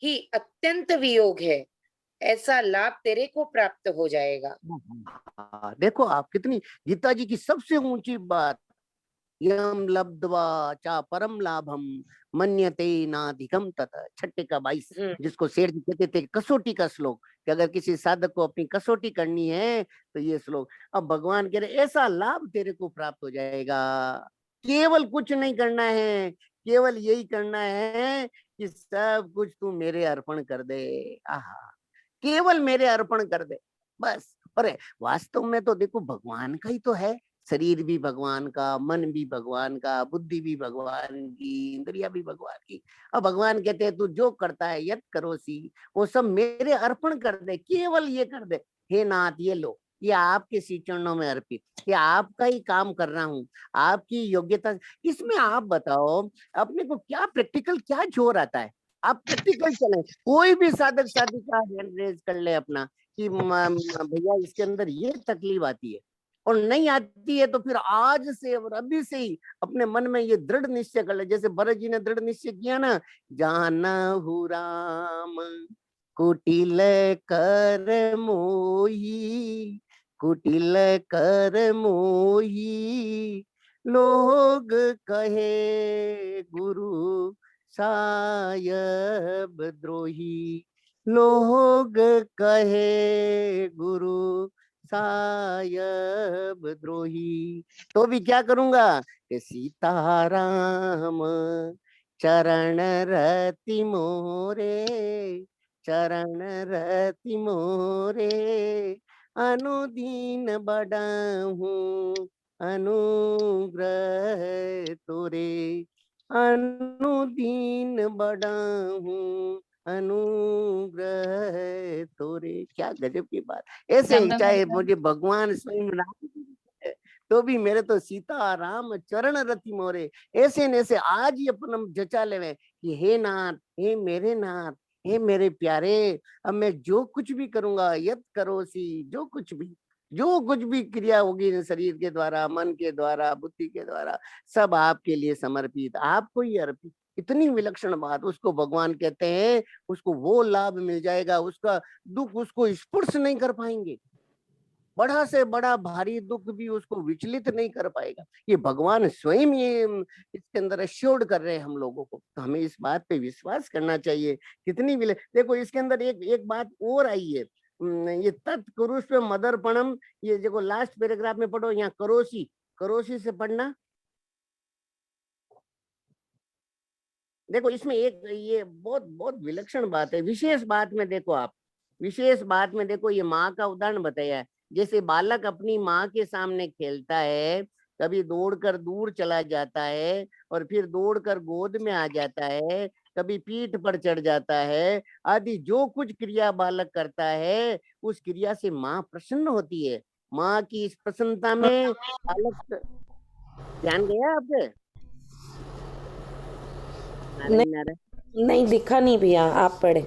S1: ही अत्यंत वियोग है, ऐसा लाभ तेरे को प्राप्त हो जाएगा।
S2: हाँ, देखो आप कितनी, गीता जी की सबसे ऊंची बात, यम लब्ध्वा चा परम लाभम मन्यते नाधिकम तत, छठे का 22,
S1: हम्म।
S2: जिसको शेर जी कहते थे कसौटी का श्लोक, कि अगर किसी साधक को अपनी कसौटी करनी है तो ये श्लोक। अब भगवान कह रहे ऐसा लाभ तेरे को प्राप्त हो जाएगा, केवल कुछ नहीं करना है, केवल यही करना है कि सब कुछ तू मेरे अर्पण कर दे। आहा, केवल मेरे अर्पण कर दे, बस। अरे वास्तव में तो देखो भगवान का ही तो है, शरीर भी भगवान का, मन भी भगवान का, बुद्धि भी भगवान की, इंद्रिया भी भगवान की। अब भगवान कहते हैं तू जो करता है यत करोसी, वो सब मेरे अर्पण कर दे, केवल ये कर दे। हे नाथ ये लो, ये आपके श्री चरणों में अर्पित, ये आपका ही काम कर रहा हूँ, आपकी योग्यता। इसमें आप बताओ अपने को क्या प्रैक्टिकल क्या जोर आता है। आप प्रैक्टिकल चले, कोई भी साधक साधिका हैंड रेज कर ले अपना कि भैया इसके अंदर ये तकलीफ आती है और नहीं आती है, तो फिर आज से और अभी से ही अपने मन में ये दृढ़ निश्चय कर ले, जैसे भरत जी ने दृढ़ निश्चय किया ना, जानहु राम कुटिल कर मोही, कुटिल कर मोही, लोग कहे गुरु सायब द्रोही, लोग कहे गुरु सायब द्रोही। तो भी क्या करूंगा कि सीताराम चरण रति मोरे, चरण रति मोरे, अनुदीन बड़ाहूं अनुग्रह तोरे, अनुदीन बड़ाहूं अनुग्रह तोरे। क्या गजब की बात। ऐसे ही
S3: दमदम भाई
S2: चाहे
S3: साहब,
S2: मुझे भगवान स्वयं राम जी है, तो भी मेरे तो सीता राम चरण रति मोरे। ऐसे न ऐसे आज ही अपन हम जचा लेवे कि हे नाथ, हे मेरे नाथ, हे मेरे प्यारे, अब मैं जो कुछ भी करूंगा यत करोसी, जो कुछ भी क्रिया होगी शरीर के द्वारा, मन के द्वारा, बुद्धि के द्वारा, सब आपके लिए समर्पित, आपको ही अर्पित। इतनी विलक्षण बात, उसको भगवान कहते हैं उसको वो लाभ मिल जाएगा, उसका दुख उसको स्पर्श नहीं कर पाएंगे, बड़ा से बड़ा भारी दुख भी उसको विचलित नहीं कर पाएगा। ये भगवान स्वयं ये इसके अंदर एश्योर्ड कर रहे हैं हम लोगों को, तो हमें इस बात पे विश्वास करना चाहिए। कितनी देखो इसके अंदर एक एक बात और आई है, ये तत्कुरुष मदर्पणम, ये देखो लास्ट पैराग्राफ में पढ़ो, यहाँ करोसी, करोसी से पढ़ना। देखो इसमें एक ये बहुत बहुत विलक्षण बात है, विशेष बात में देखो आप, विशेष बात में देखो ये माँ का उदाहरण बताया है। जैसे बालक अपनी माँ के सामने खेलता है, कभी दौड़कर दूर चला जाता है और फिर दौड़कर गोद में आ जाता है, कभी पीठ पर चढ़ जाता है, आदि जो कुछ क्रिया बालक करता है उस क्रिया से माँ प्रसन्न होती है। माँ की इस प्रसन्नता में बालक, ध्यान गया आपके? नारायण
S1: नहीं,
S2: नारायण।
S1: नहीं दिखा नहीं भैया, आप पढ़े।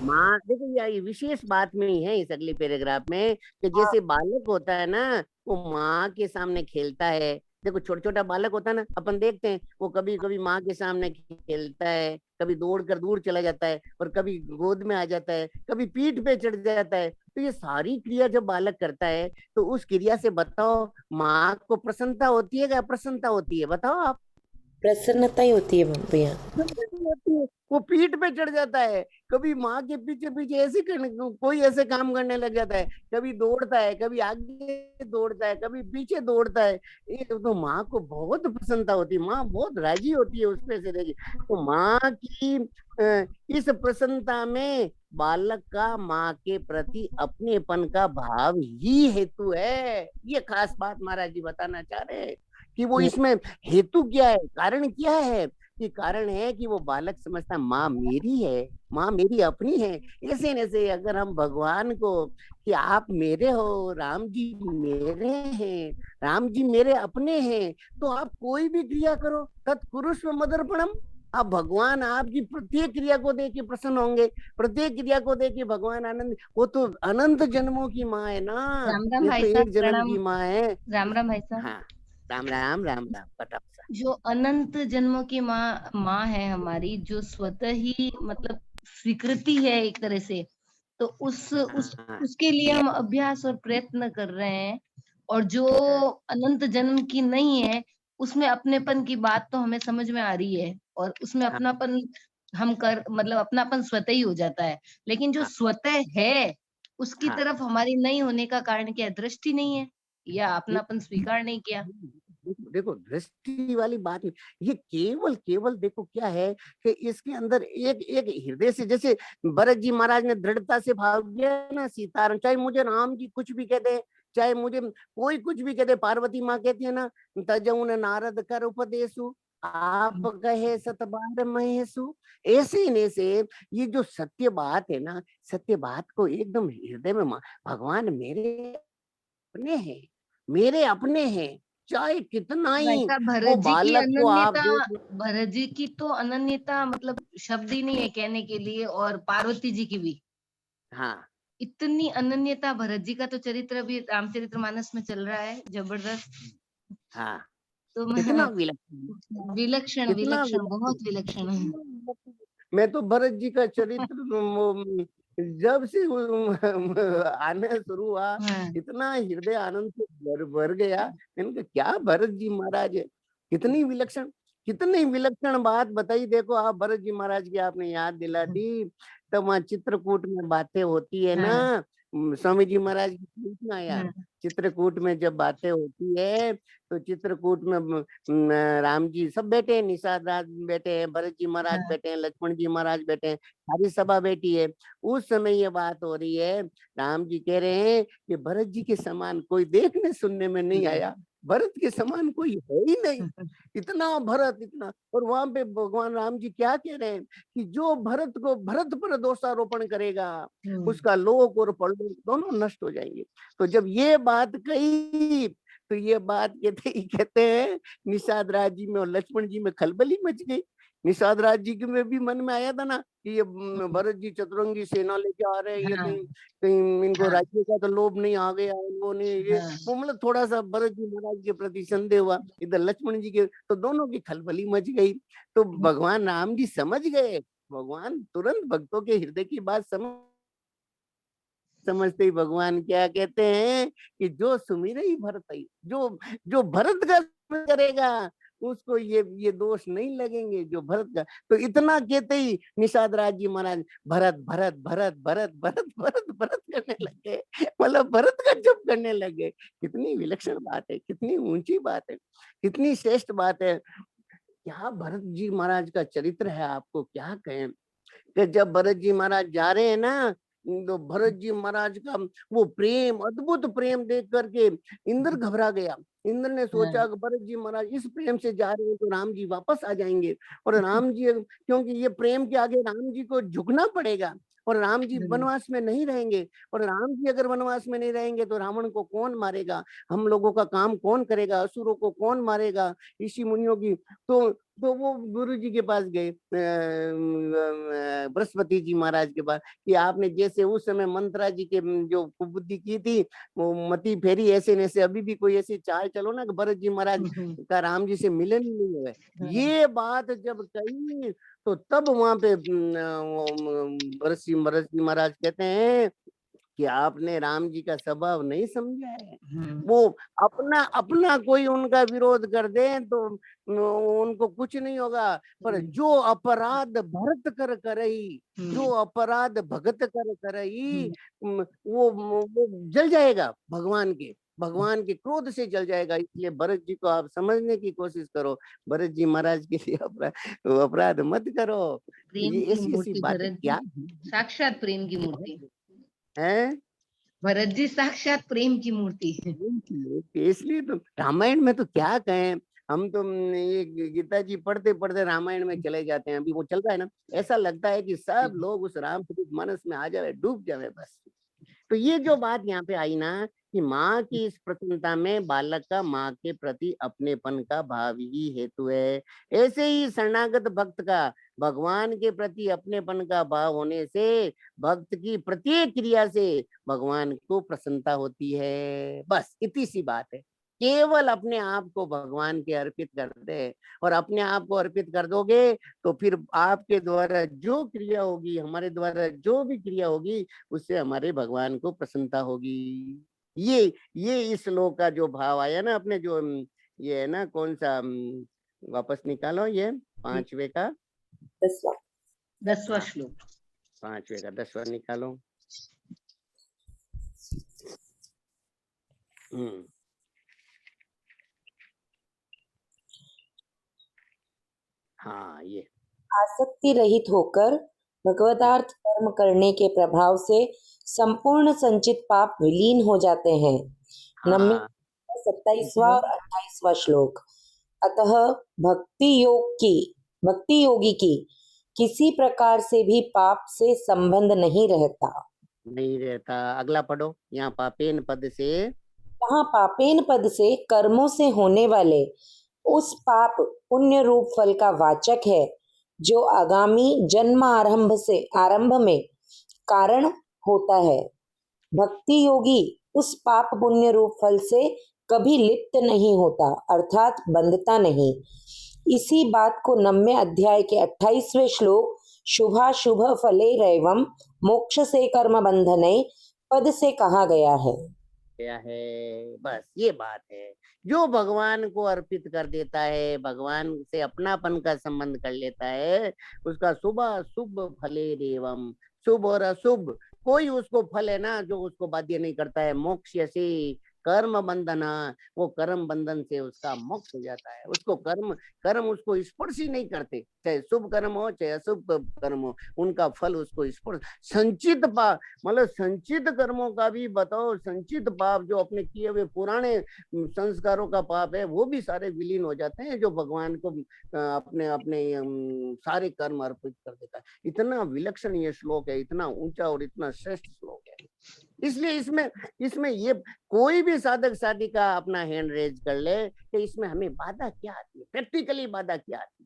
S2: माँ देखो ये विशेष बात में ही है इस अगले पैराग्राफ में कि
S1: हाँ।
S2: जैसे बालक होता है ना, वो माँ के सामने खेलता है। देखो छोटा छोटा बालक होता है ना, अपन देखते हैं वो कभी कभी माँ के सामने खेलता है, कभी दौड़ कर दूर चला जाता है और कभी गोद में आ जाता है, कभी पीठ पे चढ़ जाता है। तो ये सारी क्रिया जब बालक करता है तो उस क्रिया से बताओ माँ को प्रसन्नता होती है या अप्रसन्नता होती है, बताओ आप?
S1: प्रसन्नता ही होती है भैया।
S2: वो पीठ पे चढ़ जाता है, कभी माँ के पीछे पीछे ऐसे करने कोई ऐसे काम करने लग जाता है, कभी दौड़ता है, कभी आगे दौड़ता है, कभी पीछे दौड़ता है। ये तो माँ को बहुत प्रसन्नता होती है, माँ बहुत राजी होती है उसपे से देखिए। तो माँ की इस प्रसन्नता में बालक का माँ के प्रति अपनेपन का भाव ही हेतु है। ये खास बात महाराज जी बताना चाह रहे हैं कि वो इसमें हेतु क्या है, कारण क्या है। कि कारण है कि वो बालक समझता माँ मेरी है, माँ मेरी अपनी है। ऐसे ऐसे अगर हम भगवान को कि आप मेरे हो, राम जी मेरे हैं, राम जी मेरे अपने हैं, तो आप कोई भी क्रिया करो तत्पुरुष मदर्पणम। आप भगवान आपकी प्रत्येक क्रिया को देख के प्रसन्न होंगे, प्रत्येक क्रिया को देख के भगवान आनंद। वो तो अनंत जन्मों की माँ है ना,
S3: राम राम
S2: ये
S3: भाई
S2: तो
S3: साहब,
S2: एक जन्म
S3: प्रणाम।
S2: की माँ है।
S3: राम राम भाई साहब।
S2: हाँ, राम राम राम राम, बताओ सर।
S3: जो अनंत जन्मों की माँ है हमारी, जो स्वतः ही मतलब स्वीकृति है एक तरह से, तो
S2: हाँ
S3: उसके लिए हम अभ्यास और प्रयत्न कर रहे हैं। और जो
S2: हाँ
S3: अनंत जन्म की नहीं है, उसमें अपनेपन की बात तो हमें समझ में आ रही है, और उसमें
S2: हाँ
S3: अपनापन हम कर मतलब अपनापन स्वतः ही हो जाता है। लेकिन जो
S2: हाँ
S3: स्वतः है, उसकी
S2: हाँ।
S3: तरफ हमारी नहीं होने का कारण क्या है? दृष्टि नहीं है, या अपनापन
S2: देखो
S3: स्वीकार नहीं किया।
S2: देखो दृष्टि वाली बात नहीं, ये केवल केवल देखो क्या है कि इसके अंदर एक एक हृदय से, जैसे भरत जी महाराज ने दृढ़ता से भाव दिया ना सीताराम, चाहे मुझे राम जी कुछ भी कह दे, चाहे मुझे कोई कुछ भी कह दे, पार्वती माँ कहती है ना, तजउन नारद कर उपदेशु, आप कहे सतबार महेशु। ऐसे ही से ये जो सत्य बात है ना, सत्य बात को एकदम हृदय में भगवान मेरे अपने हैं, मेरे अपने हैं, चाहे कितना
S3: भाई
S2: ही
S3: साहब,
S2: वो बालक को आप देख लो।
S3: भरत जी की तो अनन्यता मतलब शब्द ही नहीं है कहने के लिए, और पार्वती जी की भी
S2: हाँ
S3: इतनी अनन्यता। भरत जी का तो चरित्र अभी रामचरितमानस में चल रहा है, जबरदस्त।
S2: हाँ,
S3: तो
S2: कितना विलक्षण,
S3: विलक्षण
S2: कितना
S3: विलक्षण,
S2: विलक्षण,
S3: बहुत विलक्षण है।
S2: कितना विलक्षण। मैं तो भरत जी का चरित्र जब से आने शुरू हुआ,
S3: हाँ।
S2: इतना हृदय आनंद से भर भर गया। मैंने कहा क्या भरत जी महाराज है, कितनी विलक्षण, कितनी विलक्षण बात बताई। देखो आप भरत जी महाराज की आपने याद दिला दी, तब वहां चित्रकूट में बातें होती है ना,
S3: हाँ।
S2: स्वामी जी महाराज की पूछना आया,
S3: हाँ।
S2: चित्रकूट में जब बातें होती है तो चित्रकूट में राम जी सब बैठे हैं, निषाद राज बैठे हैं, भरत जी महाराज
S3: हाँ।
S2: बैठे हैं, लक्ष्मण जी महाराज बैठे हैं, सारी सभा बैठी है। उस समय ये बात हो रही है, राम जी कह रहे हैं कि भरत जी के समान कोई देखने सुनने में नहीं आया, भरत के समान कोई है ही नहीं, इतना भरत इतना। और वहां पे भगवान राम जी क्या कह रहे हैं कि जो भरत पर दोषारोपण करेगा उसका लोक और परलोक दोनों नष्ट हो जाएंगे। तो जब ये बात कही तो ये बात कहते हैं निषाद राज जी में और लक्ष्मण जी में खलबली मच गई। निषाद राज जी के में भी मन में आया था ना कि ये भरत जी चतुरंगी सेना लेके आ रहे हैं, ये
S3: हाँ।
S2: कहीं कहीं इनको
S3: हाँ।
S2: राज्य का तो लोभ नहीं आ गया इन्होंने, ये
S3: हाँ।
S2: वो मतलब थोड़ा सा भरत जी महाराज के प्रति संदेह हुआ, इधर लक्ष्मण जी के, तो दोनों की खलबली मच गई। तो भगवान राम जी समझ गए, भगवान तुरंत भक्तों के हृदय की बात समझते ही भगवान क्या कहते हैं कि जो सुमिर ही भरत ही, जो जो भरत का सुमिरन करेगा उसको ये दोष नहीं लगेंगे जो भरत का। तो इतना कहते ही निषाद राज जी महाराज भरत भरत भरत भरत भरत भरत भरत करने लगे, मतलब भरत का जप करने लगे। कितनी विलक्षण बात है, कितनी ऊंची बात है, कितनी श्रेष्ठ बात है। क्या भरत जी महाराज का चरित्र है, आपको क्या कहें कि जब भरत जी महाराज जा रहे हैं ना, तो भरत जी महाराज का वो प्रेम, अद्भुत प्रेम देख करके इंद्र घबरा गया। इंद्र ने सोचा कि भरत जी महाराज इस प्रेम से जा रहे हैं तो राम जी वापस आ जाएंगे, और राम जी, क्योंकि ये प्रेम के आगे राम जी को झुकना पड़ेगा, और राम जी वनवास में नहीं रहेंगे, और राम जी अगर वनवास में नहीं रहेंगे तो रावण को कौन मारेगा, हम लोगों का काम कौन करेगा, असुरों को कौन मारेगा, ऋषि मुनियों की। तो वो गुरु जी के पास गए, बृहस्पति जी महाराज के पास, कि आपने जैसे उस समय मंत्रा जी के जो कुबुद्धि की थी वो मति फेरी, ऐसे न ऐसे अभी भी कोई ऐसी चाल चलो ना कि भरत जी महाराज का राम जी से मिलन ही नहीं हुआ। ये बात जब कही तो तब वहां पे भरत जी महाराज कहते हैं कि आपने राम जी का स्वभाव नहीं समझा है। वो अपना अपना कोई उनका विरोध कर दे तो उनको कुछ नहीं होगा, पर जो अपराध भरत कर करई, जो अपराध भगत कर करई, वो जल जाएगा भगवान के क्रोध से जल जाएगा। इसलिए भरत जी को आप समझने की कोशिश करो, भरत जी महाराज के लिए अपराध मत करो।
S3: प्रेम
S2: ये
S3: की
S2: ऐसी
S3: मूर्ति
S2: बातें
S3: भरत
S2: क्या
S3: जी, साक्षात प्रेम की मूर्ति
S2: है।
S3: भरत जी, साक्षात प्रेम की मूर्ति है।
S2: इसलिए तो रामायण में तो क्या कहें, हम तो ये गीता जी पढ़ते पढ़ते रामायण में चले जाते हैं। अभी वो चल रहा है ना, ऐसा लगता है कि सब लोग उस रामचरित मानस में आ जाए, डूब जाए बस। तो ये जो बात यहाँ पे आई ना कि माँ की इस प्रसन्नता में बालक का माँ के प्रति अपनेपन का भाव ही हेतु है, ऐसे ही शरणागत भक्त का भगवान के प्रति अपनेपन का भाव होने से भक्त की प्रत्येक क्रिया से भगवान को प्रसन्नता होती है। बस इतनी सी बात है। केवल अपने आप को भगवान के अर्पित कर दे, और अपने आप को अर्पित कर दोगे तो फिर आपके द्वारा जो क्रिया होगी, हमारे द्वारा जो भी क्रिया होगी, उससे हमारे भगवान को प्रसन्नता होगी। ये इस श्लोक का जो भाव आया ना, अपने जो ये है ना, कौन सा वापस निकालो, ये 5वें का
S3: 10वां श्लोक,
S2: 5वें का 10वां निकालो। हाँ, ये
S1: आसक्ति रहित होकर भगवदार्थ कर्म करने के प्रभाव से संपूर्ण संचित पाप विलीन हो जाते हैं। नम्य
S2: हाँ
S1: 27वां और 28वां श्लोक। अतः भक्ति योगी की किसी प्रकार से भी पाप से संबंध नहीं रहता।
S2: अगला पढ़ो, यहाँ पापेन पद से,
S1: वहाँ पापेन पद से कर्मों से होने वाले उस पाप पुण्य रूप फल का वाचक है जो आगामी जन्म आरंभ में कारण होता है। भक्ति योगी उस पाप पुण्य रूप फल से कभी लिप्त नहीं होता, अर्थात बंधता नहीं। इसी बात को 9वें अध्याय के 28वें श्लोक शुभाशुभ फलेरैवं मोक्ष से कर्म बंधने पद से कहा गया है।
S2: बस ये बात है। जो भगवान को अर्पित कर देता है, भगवान से अपनापन का संबंध कर लेता है, उसका शुभ फले रेवम, शुभ और अशुभ कोई उसको फल है ना जो उसको बाध्य नहीं करता है। मोक्ष से कर्म बंधना, वो कर्म बंधन से उसका मोक्ष हो जाता है। उसको कर्म उसको स्पर्श ही नहीं करते, चाहे शुभ कर्म हो चाहे अशुभ कर्म हो, उनका फल उसको स्पर्श। संचित पाप, मतलब संचित कर्मों का भी बताओ, संचित पाप जो अपने किए हुए पुराने संस्कारों का पाप है वो भी सारे विलीन हो जाते हैं, जो भगवान को अपने अपने सारे कर्म अर्पित कर देता है। इतना विलक्षण ये श्लोक है, इतना ऊंचा और इतना श्रेष्ठ श्लोक है। इसलिए इसमें ये कोई भी साधक साधिका अपना हैंड रेज कर ले कि इसमें हमें बाधा क्या आती है, प्रैक्टिकली बाधा क्या आती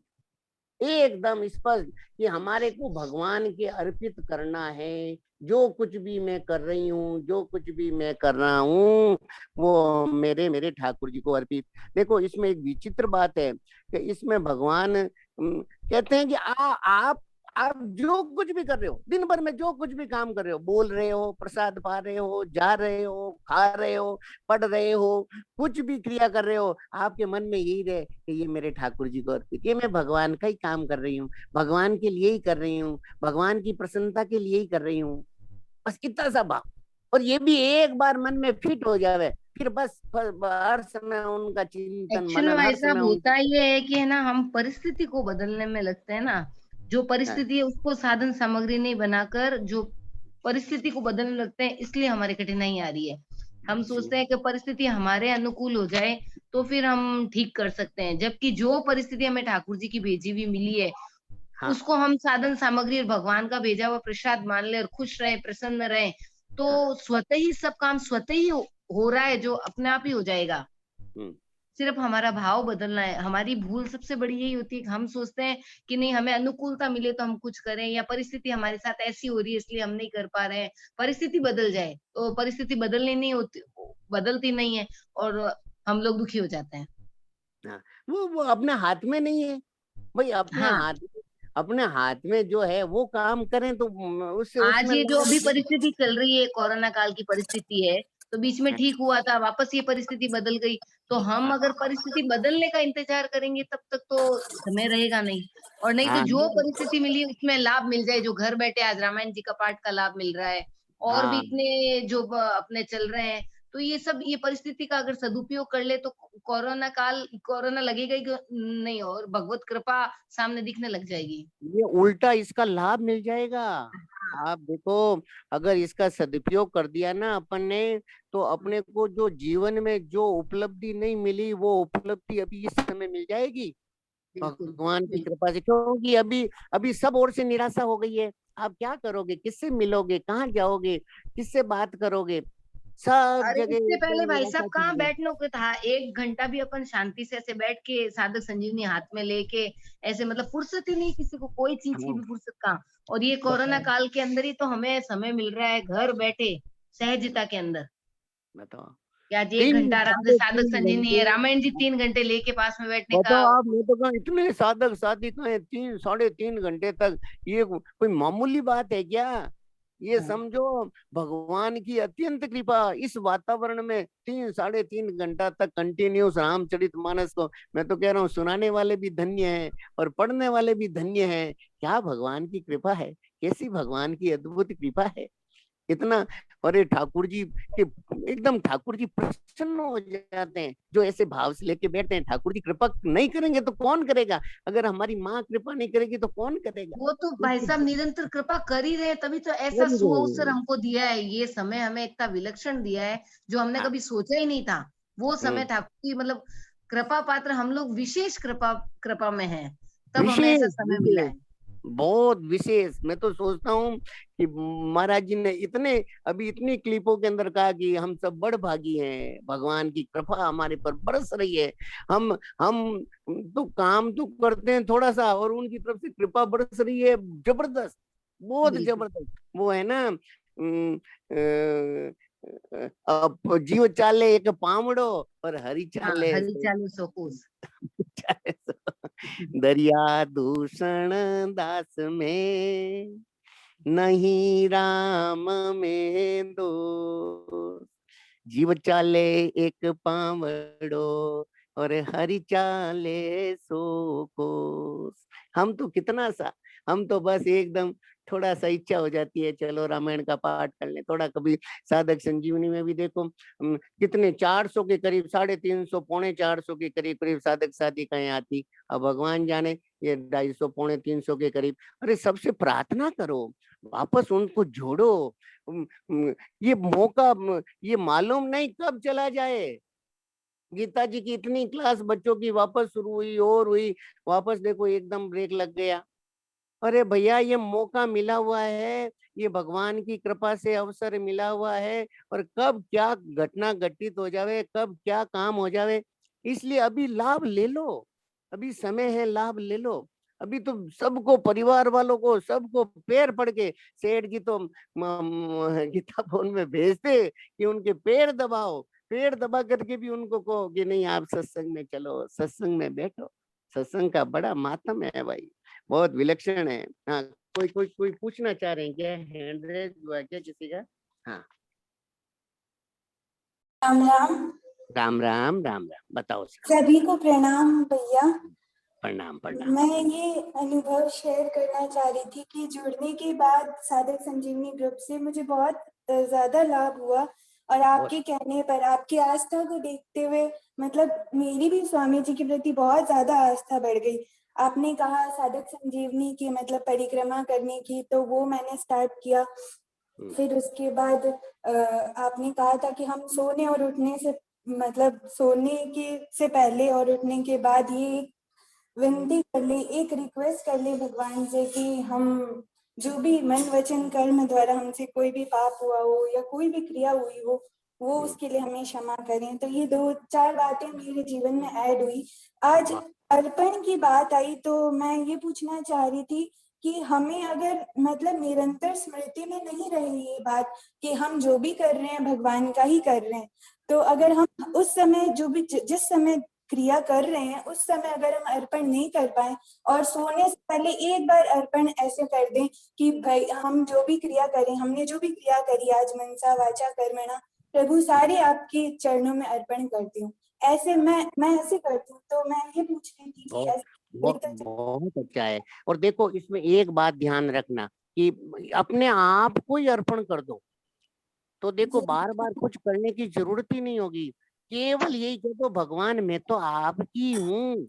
S2: है, एकदम स्पष्ट कि हमारे को भगवान के अर्पित करना है। जो कुछ भी मैं कर रही हूँ, जो कुछ भी मैं कर रहा हूँ, वो मेरे ठाकुर जी को अर्पित। देखो इसमें एक विचित्र बात है कि इसमें भगवान कहते हैं कि आप जो कुछ भी कर रहे हो, दिन भर में जो कुछ भी काम कर रहे हो, बोल रहे हो, प्रसाद पा रहे हो, जा रहे हो, खा रहे हो, पढ़ रहे हो, कुछ भी क्रिया कर रहे हो, आपके मन में यही रहे कि ये मेरे ठाकुर जी को अर्पित, ये मैं भगवान का ही काम कर रही हूँ, भगवान के लिए ही कर रही हूँ, भगवान की प्रसन्नता के लिए ही कर रही हूँ। बस इतना सा भाव, और ये भी एक बार मन में फिट हो जावे, फिर बस हर समय उनका चिंतन
S3: एक्चुअली
S2: मनन, हर
S3: ऐसा
S2: समय
S3: होता ये है कि है ना, हम परिस्थिति को बदलने में लगते हैं ना। जो परिस्थिति है उसको साधन सामग्री नहीं बनाकर जो परिस्थिति को बदलने लगते हैं, इसलिए हमारी कठिनाई आ रही है। हम सोचते हैं कि परिस्थिति हमारे अनुकूल हो जाए तो फिर हम ठीक कर सकते हैं, जबकि जो परिस्थिति हमें ठाकुर जी की भेजी हुई मिली है,
S2: हाँ
S3: उसको हम साधन सामग्री और भगवान का भेजा हुआ प्रसाद मान ले और खुश रहे, प्रसन्न रहे, तो स्वतः ही सब काम स्वतः ही हो रहा है, जो अपने आप ही हो जाएगा।
S2: हम्म,
S3: सिर्फ हमारा भाव बदलना है। हमारी भूल सबसे बड़ी यही होती है कि हम सोचते हैं कि नहीं, हमें अनुकूलता मिले तो हम कुछ करें, या परिस्थिति हमारे साथ ऐसी हो रही है इसलिए हम नहीं कर पा रहे हैं। परिस्थिति बदल जाए तो परिस्थिति बदलती नहीं है और हम लोग दुखी हो जाते हैं।
S2: हाँ, वो अपने हाथ में नहीं है भाई।
S3: हाँ,
S2: अपने हाथ में जो है वो काम करें तो उससे
S3: आज
S2: उसमें
S3: ये जो
S2: लाभ
S3: अभी
S2: मिलेगा।
S3: परिस्थिति चल रही है, कोरोना काल की परिस्थिति है, तो बीच में
S2: हाँ,
S3: ठीक हुआ था, वापस ये परिस्थिति बदल गई। तो हम
S2: हाँ,
S3: अगर परिस्थिति बदलने का इंतजार करेंगे तब तक तो समय रहेगा नहीं। और नहीं तो
S2: हाँ,
S3: जो परिस्थिति मिली उसमें लाभ मिल जाए, जो घर बैठे आज रामायण जी का पाठ का लाभ मिल रहा है, और भी
S2: हाँ,
S3: इतने जो अपने चल रहे हैं, तो ये सब, ये परिस्थिति का अगर सदुपयोग कर ले तो कोरोना लगेगा ही नहीं, और भगवत कृपा सामने दिखने लग जाएगी।
S2: ये उल्टा इसका लाभ मिल जाएगा।
S3: हाँ,
S2: आप देखो, अगर इसका सदुपयोग कर दिया ना अपन ने, तो अपने को जो जीवन में जो उपलब्धि नहीं मिली वो उपलब्धि अभी इस समय मिल जाएगी
S3: बिल्कुल,
S2: भगवान की
S3: बिल्कुल।
S2: कृपा से। क्योंकि अभी अभी सब ओर से निराशा हो गई है। आप क्या करोगे, किससे मिलोगे, कहाँ जाओगे, किससे बात करोगे, सब
S3: अरे
S2: जगह
S3: इससे
S2: एकदम
S3: पहले भाई साहब
S2: निराशा चल
S3: कहाँ
S2: रही है।
S3: बैठने को था, 1 घंटा भी अपन शांति से ऐसे बैठ के साधक संजीवनी हाथ में लेके, ऐसे मतलब फुर्सत ही नहीं, किसी को कोई चीज की
S2: हाँ,
S3: भी फुर्सत कहाँ। और ये कोरोना
S2: बताओ
S3: काल के अंदर ही तो हमें समय मिल रहा है घर बैठे, सहजता के अंदर,
S2: बताओ।
S3: कि आज एक
S2: तीन
S3: घंटा आराम से
S2: साढ़े
S3: साधक
S2: तीन
S3: संजीवनी है,
S2: घंटे
S3: रामायण जी 3 घंटे लेके पास में बैठने का।
S2: बताओ आप। मैं तो कहूँ इतने साधक साधिकाएं 3 साढ़े 3 घंटे तक, ये कोई मामूली बात है क्या? ये
S3: हाँ,
S2: समझो भगवान की अत्यंत कृपा। इस वातावरण में 3 साढ़े 3 घंटा तक कंटिन्यूस रामचरितमानस को, मैं तो कह रहा हूँ, सुनाने वाले भी धन्य हैं और पढ़ने वाले भी धन्य हैं। क्या भगवान की कृपा है, कैसी भगवान की अद्भुत कृपा है। इतना, अरे ठाकुर जी के, एकदम ठाकुर जी प्रसन्न हो जाते हैं जो ऐसे भाव से लेके बैठते हैं। ठाकुर जी कृपा नहीं करेंगे तो कौन करेगा? अगर हमारी माँ कृपा नहीं करेगी तो कौन करेगा?
S3: वो तो भाई
S2: क्योंकि
S3: साहब निरंतर कृपा कर ही रहे हैं, तभी तो ऐसा
S2: अरे,
S3: सुअवसर हमको दिया है, ये समय हमें इतना विलक्षण दिया है जो हमने
S2: हाँ,
S3: कभी सोचा ही नहीं था। वो समय
S2: हम्म,
S3: था कि मतलब कृपा पात्र हम लोग विशेष कृपा कृपा में हैं, तब हमें ऐसा
S2: विशेष
S3: समय मिला
S2: विशेष,
S3: है।
S2: बहुत विशेष। मैं तो सोचता हूँ कि महाराज जी ने इतने, अभी इतनी क्लिपों के अंदर कहा कि हम सब बड़ भागी हैं, भगवान की कृपा हमारे पर बरस रही है। हम तो काम तो करते हैं थोड़ा सा और उनकी तरफ से कृपा बरस रही है जबरदस्त, बहुत
S3: बिल्कुल।
S2: जबरदस्त। वो है ना, अब जीव चाले एक पामड़ो और हरि
S3: हाँ,
S2: चाले
S3: हरी चालीस सौ कोस।
S2: दरिया दूषण दास में, नहीं राम में दो, जीव चाले एक पावड़ो और हरि चाले सो कोस। हम तो कितना सा, हम तो बस एकदम थोड़ा सा इच्छा हो जाती है, चलो रामायण का पाठ कर ले थोड़ा। कभी साधक संजीवनी में भी देखो, कितने 400 के करीब, 350 450 के करीब करीब साधक साधिकाएं आती। अब भगवान जाने ये 250 350 के करीब। अरे सबसे प्रार्थना करो, वापस उनको जोड़ो। ये मौका, ये मालूम नहीं कब चला जाए। गीता जी की इतनी क्लास बच्चों की वापस शुरू हुई और हुई, वापस देखो एकदम ब्रेक लग गया। अरे भैया, ये मौका मिला हुआ है, ये भगवान की कृपा से अवसर मिला हुआ है, और कब क्या घटना घटित हो जावे, कब क्या काम हो जावे, इसलिए अभी लाभ ले लो। अभी समय है, लाभ ले लो। अभी तो सबको, परिवार वालों को सबको पैर पड़ के, सेठ जी तो गीता फोन में भेजते कि उनके पैर दबाओ, पैर दबा करके भी उनको कहो कि नहीं आप सत्संग में चलो, सत्संग में बैठो। सत्संग का बड़ा मातम है भाई, बहुत विलक्षण है। हाँ, कोई कोई कोई पूछना चाह रहे हैं क्या? हैंड रेज हुआ क्या किसी का? हाँ,
S4: राम राम।
S2: राम राम राम राम, बताओ सर।
S4: सभी को प्रणाम भैया।
S2: प्रणाम प्रणाम।
S4: मैं ये अनुभव शेयर करना चाह रही थी कि जुड़ने के बाद साधक संजीवनी ग्रुप से मुझे बहुत ज्यादा लाभ हुआ, और
S2: बहुत
S4: आपके कहने पर, आपकी आस्था को देखते हुए, मतलब मेरी भी स्वामी जी के प्रति बहुत ज्यादा आस्था बढ़ गई। आपने कहा साधक संजीवनी की मतलब परिक्रमा करने की, तो वो मैंने स्टार्ट किया। फिर उसके बाद आपने कहा था कि हम सोने और उठने से मतलब सोने के से पहले और उठने के बाद ये एक विनती कर ले, एक रिक्वेस्ट कर ले भगवान से कि हम जो भी मन वचन कर्म द्वारा हमसे कोई भी पाप हुआ हो या कोई भी क्रिया हुई हो वो उसके लिए हमें क्षमा करें। तो ये 2-4 बातें मेरे जीवन में ऐड हुई। आज
S2: वाह,
S4: अर्पण की बात आई तो मैं ये पूछना चाह रही थी कि हमें अगर मतलब निरंतर स्मृति में नहीं रही ये बात कि हम जो भी कर रहे हैं भगवान का ही कर रहे हैं, तो अगर हम उस समय जो भी जिस समय क्रिया कर रहे हैं उस समय अगर हम अर्पण नहीं कर पाए और सोने से पहले एक बार अर्पण ऐसे कर दें कि भाई हम जो भी क्रिया करें, हमने जो भी क्रिया करी आज मनसा वाचा कर्मणा प्रभु सारे आपके चरणों में अर्पण करती हूँ। ऐसे मैं ऐसे करती हूँ। तो मैं ये पूछ रही थी कि
S2: बहुत बहुत
S4: ऐसे
S2: बहुत अच्छा है। और देखो इसमें एक बात ध्यान रखना कि अपने आप को ही अर्पण कर दो, तो देखो बार बार कुछ करने की जरूरत ही नहीं होगी। केवल यही कह दो, भगवान मैं तो आपकी हूँ,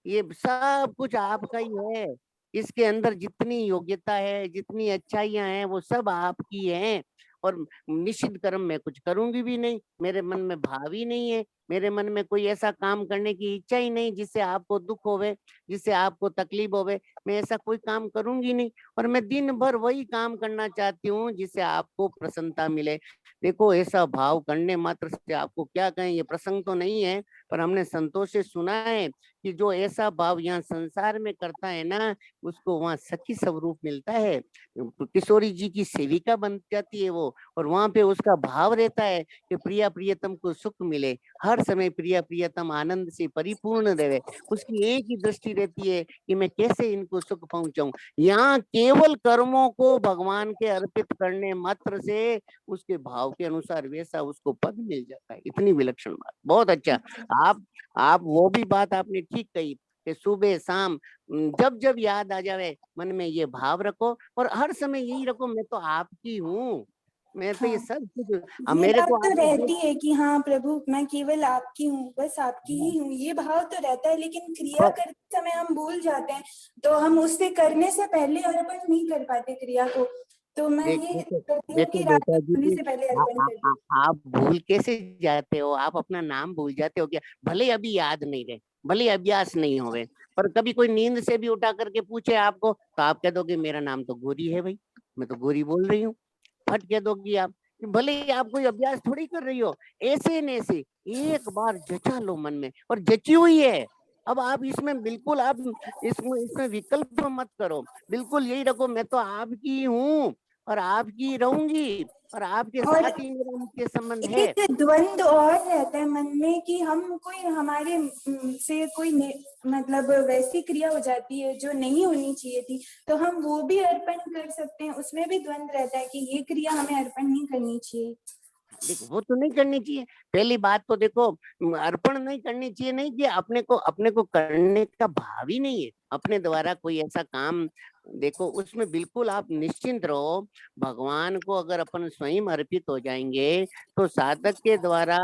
S2: ये सब कुछ आपका ही है, इसके अंदर जितनी योग्यता है, जितनी अच्छाइयां हैं, वो सब आपकी हैं। और निश्चित कर्म मैं कुछ करूंगी भी नहीं, मेरे मन में भाव ही नहीं है, मेरे मन में कोई ऐसा काम करने की इच्छा ही नहीं जिससे आपको दुख होवे, जिससे आपको तकलीफ होवे। मैं ऐसा कोई काम करूंगी नहीं, और मैं दिन भर वही काम करना चाहती हूँ जिससे आपको प्रसन्नता मिले। देखो ऐसा भाव करने मात्र से आपको क्या कहें, ये प्रसंग तो नहीं है, पर हमने संतोष से सुना है कि जो ऐसा भाव यहाँ संसार में करता है ना, उसको वहाँ सखी स्वरूप मिलता है, किशोरी जी की सेविका बन जाती है वो, और वहां पे उसका भाव रहता है कि प्रिया प्रियतम को सुख मिले, हर समय प्रिया प्रियतम आनंद से परिपूर्ण रहे। उसकी एक ही दृष्टि रहती है कि मैं कैसे इनको सुख पहुंचाऊं। यहाँ केवल कर्मों को भगवान के अर्पित करने मात्र से उसके भाव के अनुसार वैसा उसको पद मिल जाता है। इतनी विलक्षण बात, बहुत अच्छा। आप आप वो भी बात आपने ठीक कही कि सुबह शाम जब जब याद आ जावे मन में ये भाव रखो, और हर समय यही रखो मैं तो आपकी हूँ, मैं तो ये
S4: हाँ,
S2: सब कुछ
S4: ये
S2: मेरे
S4: बात
S2: को
S4: तो
S2: आपने जो
S4: रहती है कि हाँ प्रभु मैं केवल आपकी हूँ, बस आपकी ही हूँ, ये भाव तो रहता है। लेकिन क्रिया करते समय हम भूल जाते हैं तो हम उससे करने से पहले अर्पण नहीं कर पाते क्रिया को। तो मैं
S2: देख
S4: ये
S2: देखो
S4: करती हूँ
S2: देखो
S4: कि रात
S2: बेटा
S4: में सोने
S2: जी,
S4: से पहले
S2: आ,
S4: अर्पण
S2: आ,
S4: कर देती
S2: आप भूल कैसे जाते हो, आप अपना नाम भूल जाते हो क्या? भले अभी याद नहीं रहे, भले अभ्यास नहीं होवे, पर कभी कोई नींद से भी उठा करके पूछे आपको तो आप कह दोगे मेरा नाम तो गोरी है भाई, मैं तो गोरी बोल रही हूँ, फट कह दोगी आप। भले ही आप कोई अभ्यास थोड़ी कर रही हो, ऐसे न ऐसे एक बार जचा लो मन में, और जची हुई है। अब आप इसमें बिल्कुल आप इसमें इसमें विकल्प मत करो, बिल्कुल यही रखो मैं तो आपकी हूँ और आपकी रहूंगी, और आपके
S4: हूँ। और
S2: साथ ही मेरा मुख्य संबंध है।
S4: एक द्वंद और रहता है मन में कि हम कोई हमारे से कोई मतलब वैसी क्रिया हो जाती है जो नहीं होनी चाहिए थी तो हम वो भी अर्पण कर सकते हैं। उसमें भी द्वंद रहता है कि ये क्रिया हमें अर्पण नहीं करनी चाहिए।
S2: देखो वो तो नहीं करनी चाहिए। पहली बात तो देखो अर्पण नहीं करनी चाहिए, नहीं कि अपने को करने का भाव ही नहीं है अपने द्वारा कोई ऐसा काम। देखो उसमें बिल्कुल आप निश्चिंत रहो, भगवान को अगर अपन स्वयं अर्पित हो जाएंगे तो साधक के द्वारा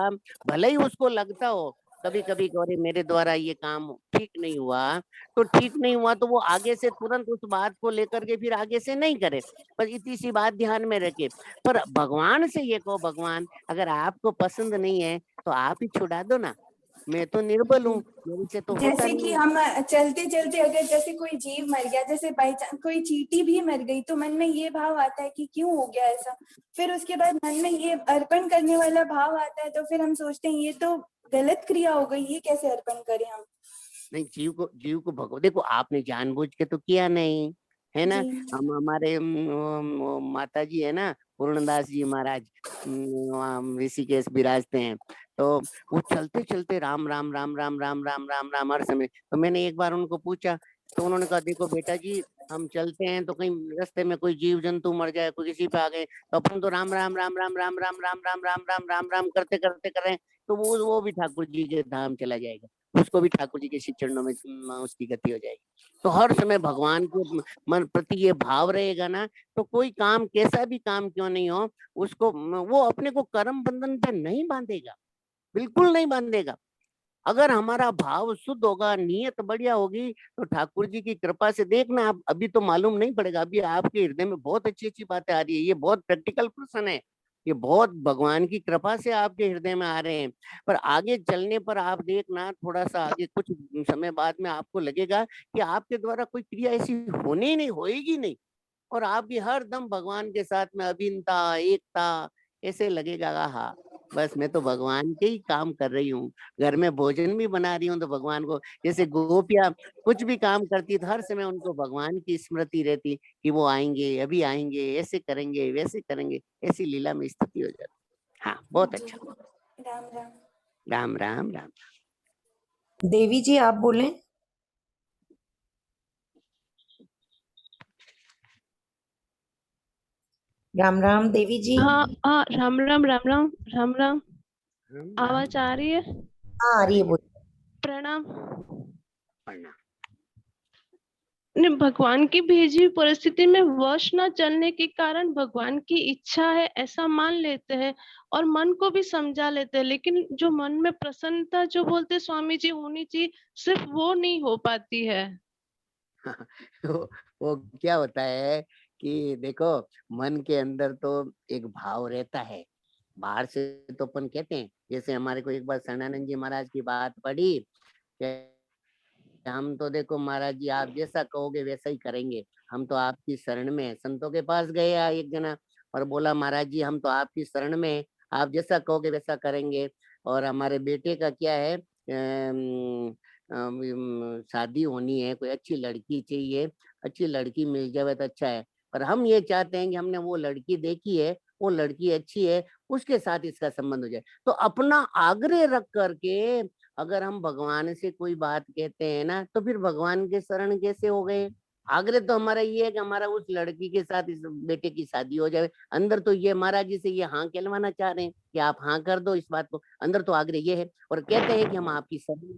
S2: भले ही उसको लगता हो कभी कभी अरे मेरे द्वारा ये काम ठीक नहीं हुआ, तो ठीक नहीं हुआ तो वो आगे से तुरंत उस बात को लेकर के फिर आगे से नहीं करे, पर इतनी सी बात ध्यान में रखे। पर भगवान से ये कहो भगवान अगर आपको पसंद नहीं है तो आप ही छुड़ा दो ना, मैं तो निर्बल हूँ, मेरे से तो होता
S4: जैसे
S2: नहीं
S4: कि
S2: है।
S4: हम चलते चलते अगर जैसे कोई जीव मर गया, जैसे बाई चांस कोई चींटी भी मर गई तो मन में ये भाव आता है कि क्यों हो गया ऐसा। फिर उसके बाद मन में ये अर्पण करने वाला भाव आता है तो फिर हम सोचते हैं ये तो गलत क्रिया हो गई, ये कैसे अर्पण करें हम।
S2: नहीं, जीव को भगवान देखो आपने जानबूझ के तो किया नहीं है ना।
S4: जी
S2: हम हमारे माता जी है ना, पूर्णदास जी महाराज वहाँ ऋषिकेश विराजते हैं, तो वो चलते चलते राम राम राम राम राम राम राम राम हर समय। तो मैंने एक बार उनको पूछा तो उन्होंने कहा देखो बेटा जी हम चलते हैं तो कहीं रास्ते में कोई जीव जंतु मर जाए, कोई किसी पे आ गए, तो अपन तो राम राम राम राम राम राम राम राम राम राम राम राम करते करते कर रहे हैं, तो वो भी ठाकुर जी के धाम चला जाएगा, उसको भी ठाकुर जी के श्री चरणों में उसकी गति हो जाएगी। तो हर समय भगवान के मन प्रति ये भाव रहेगा ना, तो कोई काम कैसा भी काम क्यों नहीं हो उसको वो अपने को कर्म बंधन पे नहीं बांधेगा, बिल्कुल नहीं बांधेगा। अगर हमारा भाव शुद्ध होगा, नियत बढ़िया होगी, तो ठाकुर जी की कृपा से देखना आप, अभी तो मालूम नहीं पड़ेगा, अभी आपके हृदय में बहुत अच्छी अच्छी बातें आ रही है। ये बहुत प्रैक्टिकल प्रश्न है, ये बहुत भगवान की कृपा से आपके हृदय में आ रहे हैं। पर आगे चलने पर आप देखना, थोड़ा सा आगे कुछ समय बाद में आपको लगेगा कि आपके द्वारा कोई क्रिया ऐसी होनी ही नहीं, होएगी नहीं, और आप भी हर दम भगवान के साथ में अभिन्नता, एकता, ऐसे लगेगा। हाँ, बस मैं तो भगवान के ही काम कर रही हूँ, घर में भोजन भी बना रही हूँ तो भगवान को, जैसे गोपियां कुछ भी काम करती तो हर समय उनको भगवान की स्मृति रहती कि वो आएंगे, अभी आएंगे, ऐसे करेंगे, वैसे करेंगे, ऐसी लीला में स्थिति हो जाती। हाँ, बहुत
S4: जी,
S2: अच्छा।
S4: राम राम।
S2: राम राम राम।
S1: देवी जी आप बोलें। राम राम देवी जी।
S5: हाँ हाँ, राम राम राम राम राम राम।
S2: राम
S5: आवाज आ रही है?
S1: हाँ आ रही है, बोलिए।
S5: प्रणाम।
S2: प्रणाम।
S5: ने भगवान की भेजी हुई परिस्थिति में वश न चलने के कारण भगवान की इच्छा है ऐसा मान लेते हैं और मन को भी समझा लेते हैं, लेकिन जो मन में प्रसन्नता जो बोलते स्वामी जी होनी चाहिए, सिर्फ वो नहीं हो पाती है।
S2: वो क्या होता है कि देखो, मन के अंदर तो एक भाव रहता है, बाहर से तो अपन कहते हैं, जैसे हमारे को एक बार शरणानंद जी महाराज की बात पड़ी कि हम तो देखो महाराज जी, आप जैसा कहोगे वैसा ही करेंगे, हम तो आपकी शरण में हैं। संतों के पास गया एक जना और बोला, महाराज जी हम तो आपकी शरण में हैं, आप जैसा कहोगे वैसा करेंगे, और हमारे बेटे का क्या है, शादी होनी है, कोई अच्छी लड़की चाहिए, अच्छी लड़की मिल जाए तो अच्छा है, पर हम ये चाहते हैं कि हमने वो लड़की देखी है, वो लड़की अच्छी है, उसके साथ इसका संबंध हो जाए। तो अपना आग्रह रख करके अगर हम भगवान से कोई बात कहते हैं ना, तो फिर भगवान के शरण कैसे हो गए? आग्रह तो हमारा ये है कि हमारा उस लड़की के साथ इस बेटे की शादी हो जाए। अंदर तो ये महाराज जी से ये हाँ कहलवाना चाह रहे हैं कि आप हाँ कर दो इस बात को, अंदर तो आग्रह ये है, और कहते हैं कि हम आपकी शरण में।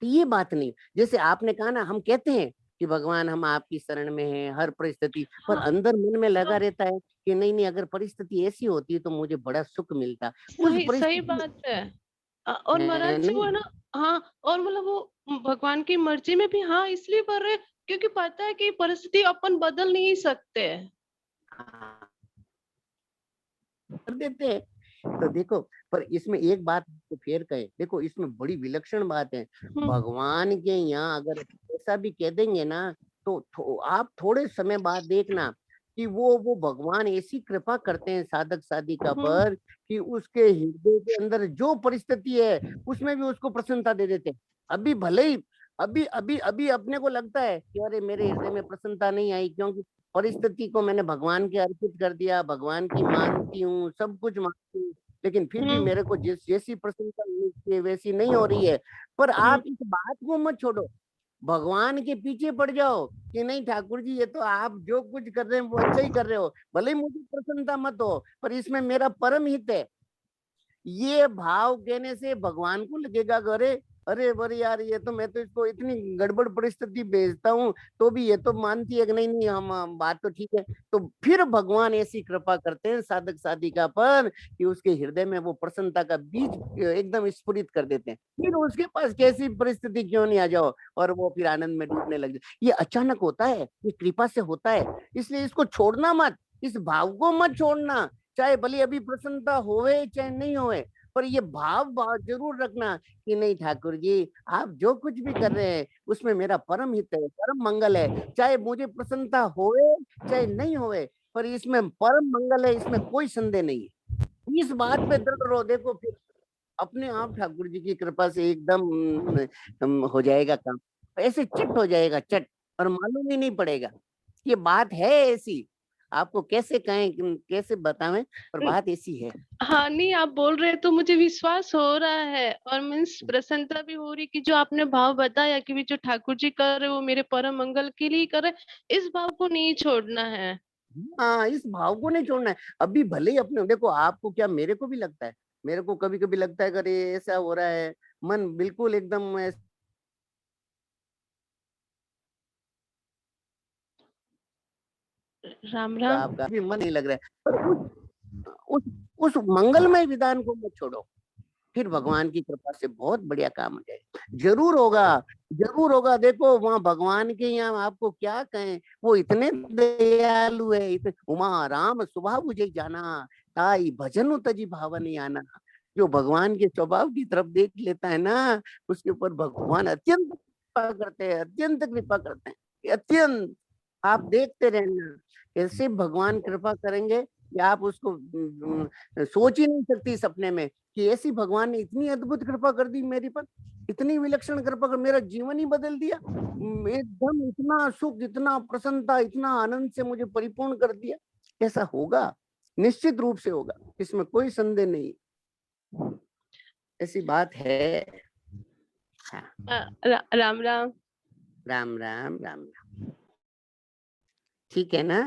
S2: तो ये बात नहीं, जैसे आपने कहा ना, हम कहते हैं कि भगवान हम आपकी शरण में हैं हर परिस्थिति, पर
S5: हाँ,
S2: अंदर मन में लगा
S5: तो
S2: रहता है कि नहीं नहीं, अगर परिस्थिति ऐसी होती तो मुझे बड़ा सुख मिलता उस
S5: सही सही
S2: परिस्थिति।
S5: बात है। और महाराज से वो
S2: नहीं,
S5: है ना। हाँ, और मतलब वो भगवान की मर्जी में भी हाँ इसलिए कर रहे हैं, क्योंकि पता है कि परिस्थिति अपन बदल नहीं सकते।
S2: हाँ, कर देते हैं। तो देखो, पर इसमें एक बात तो फिर कहे, देखो इसमें बड़ी विलक्षण बात है,
S5: हम्म,
S2: भगवान के यहाँ अगर ऐसा भी कह देंगे ना, तो आप थोड़े समय बाद देखना कि वो भगवान ऐसी कृपा करते हैं साधक साधिका
S5: हम्म,
S2: पर कि उसके हृदय के अंदर जो परिस्थिति है उसमें भी उसको प्रसन्नता दे देते हैं। अभी भले ही अभी अभी अभी अपने को लगता है कि अरे मेरे हृदय में प्रसन्नता नहीं आई, क्योंकि परिस्थिति को मैंने भगवान के अर्पित कर दिया, भगवान की मानती हूँ, सब कुछ मानती हूँ, लेकिन फिर भी मेरे को जैसी प्रसन्नता मिलनी चाहिए वैसी नहीं हो रही है। पर
S5: हम्म,
S2: आप इस बात को मत छोड़ो, भगवान के पीछे पड़ जाओ कि नहीं ठाकुर जी, ये तो आप जो कुछ कर रहे हैं वो अच्छा ही कर रहे हो, भले ही मुझे प्रसन्नता मत हो, पर इसमें मेरा परम हित है। ये भाव कहने से भगवान को लगेगा कि अरे अरे अरे यार, ये तो मैं तो इसको इतनी गड़बड़ परिस्थिति भेजता हूँ तो भी ये तो मानती है कि नहीं नहीं, हम बात तो ठीक है। तो फिर भगवान ऐसी कृपा करते हैं साधक साधिका पर कि उसके हृदय में वो प्रसन्नता का बीज एकदम स्फुरित कर देते हैं, फिर उसके पास कैसी परिस्थिति क्यों नहीं आ जाओ, और वो फिर आनंद में डूबने लग जाए। ये अचानक होता है, ये कृपा से होता है, इसलिए इसको छोड़ना मत, इस भाव को मत छोड़ना, चाहे भले अभी प्रसन्नता होवे चाहे नहीं होवे, पर ये भाव जरूर रखना कि नहीं ठाकुर जी, आप जो कुछ भी कर रहे हैं उसमें मेरा परम हित है, परम मंगल है, चाहे मुझे प्रसन्नता होवे चाहे नहीं होवे, पर इसमें परम मंगल है, इसमें कोई संदेह नहीं है। इस बात पे दृढ़ रहो, देखो फिर अपने आप ठाकुर जी की कृपा से एकदम हो जाएगा काम, ऐसे चट हो जाएगा, चट, और मालूम ही नहीं पड़ेगा। ये बात है ऐसी, आपको कैसे कहें कैसे बतावें, पर बात ऐसी है।
S5: हाँ, नहीं आप बोल रहे हैं तो मुझे विश्वास हो रहा है और मीन्स प्रसन्नता भी हो रही कि जो आपने भाव बताया कि भी जो ठाकुर जी कर रहे वो मेरे परम मंगल के लिए कर रहे, इस भाव को नहीं छोड़ना है।
S2: हाँ, इस भाव को नहीं छोड़ना है। अभी भले ही अपने देखो, आपको क्या, मेरे को भी लगता है, मेरे को कभी कभी लगता है अगर ये ऐसा हो रहा है, मन बिल्कुल एकदम
S5: राम राम।
S2: आपका भी मन नहीं लग रहा है, पर उस उस मंगलमय विधान को मत छोड़ो, फिर भगवान की कृपा से बहुत बढ़िया काम हो जाएगा। जरूर होगा। देखो वहाँ भगवान के यहाँ आपको क्या कहें, वो इतने दयालु है, इतने उमा राम स्वभाव बुझे जाना, ताई भजन तजी भावन आना। जो भगवान के स्वभाव की तरफ देख लेता है ना, उसके ऊपर भगवान अत्यंत कृपा करते हैं, अत्यंत कृपा करते हैं, अत्यंत। आप देखते रहना कैसे भगवान कृपा करेंगे कि आप उसको सोच ही नहीं सकती सपने में कि ऐसी भगवान ने इतनी अद्भुत कृपा कर दी मेरे पर, इतनी विलक्षण कृपा कर मेरा जीवन ही बदल दिया, एकदम इतना सुख, इतना प्रसन्नता, इतना आनंद से मुझे परिपूर्ण कर दिया। ऐसा होगा, निश्चित रूप से होगा, इसमें कोई संदेह नहीं, ऐसी बात है। हाँ।
S5: राम राम।
S2: राम राम राम राम। ठीक है ना?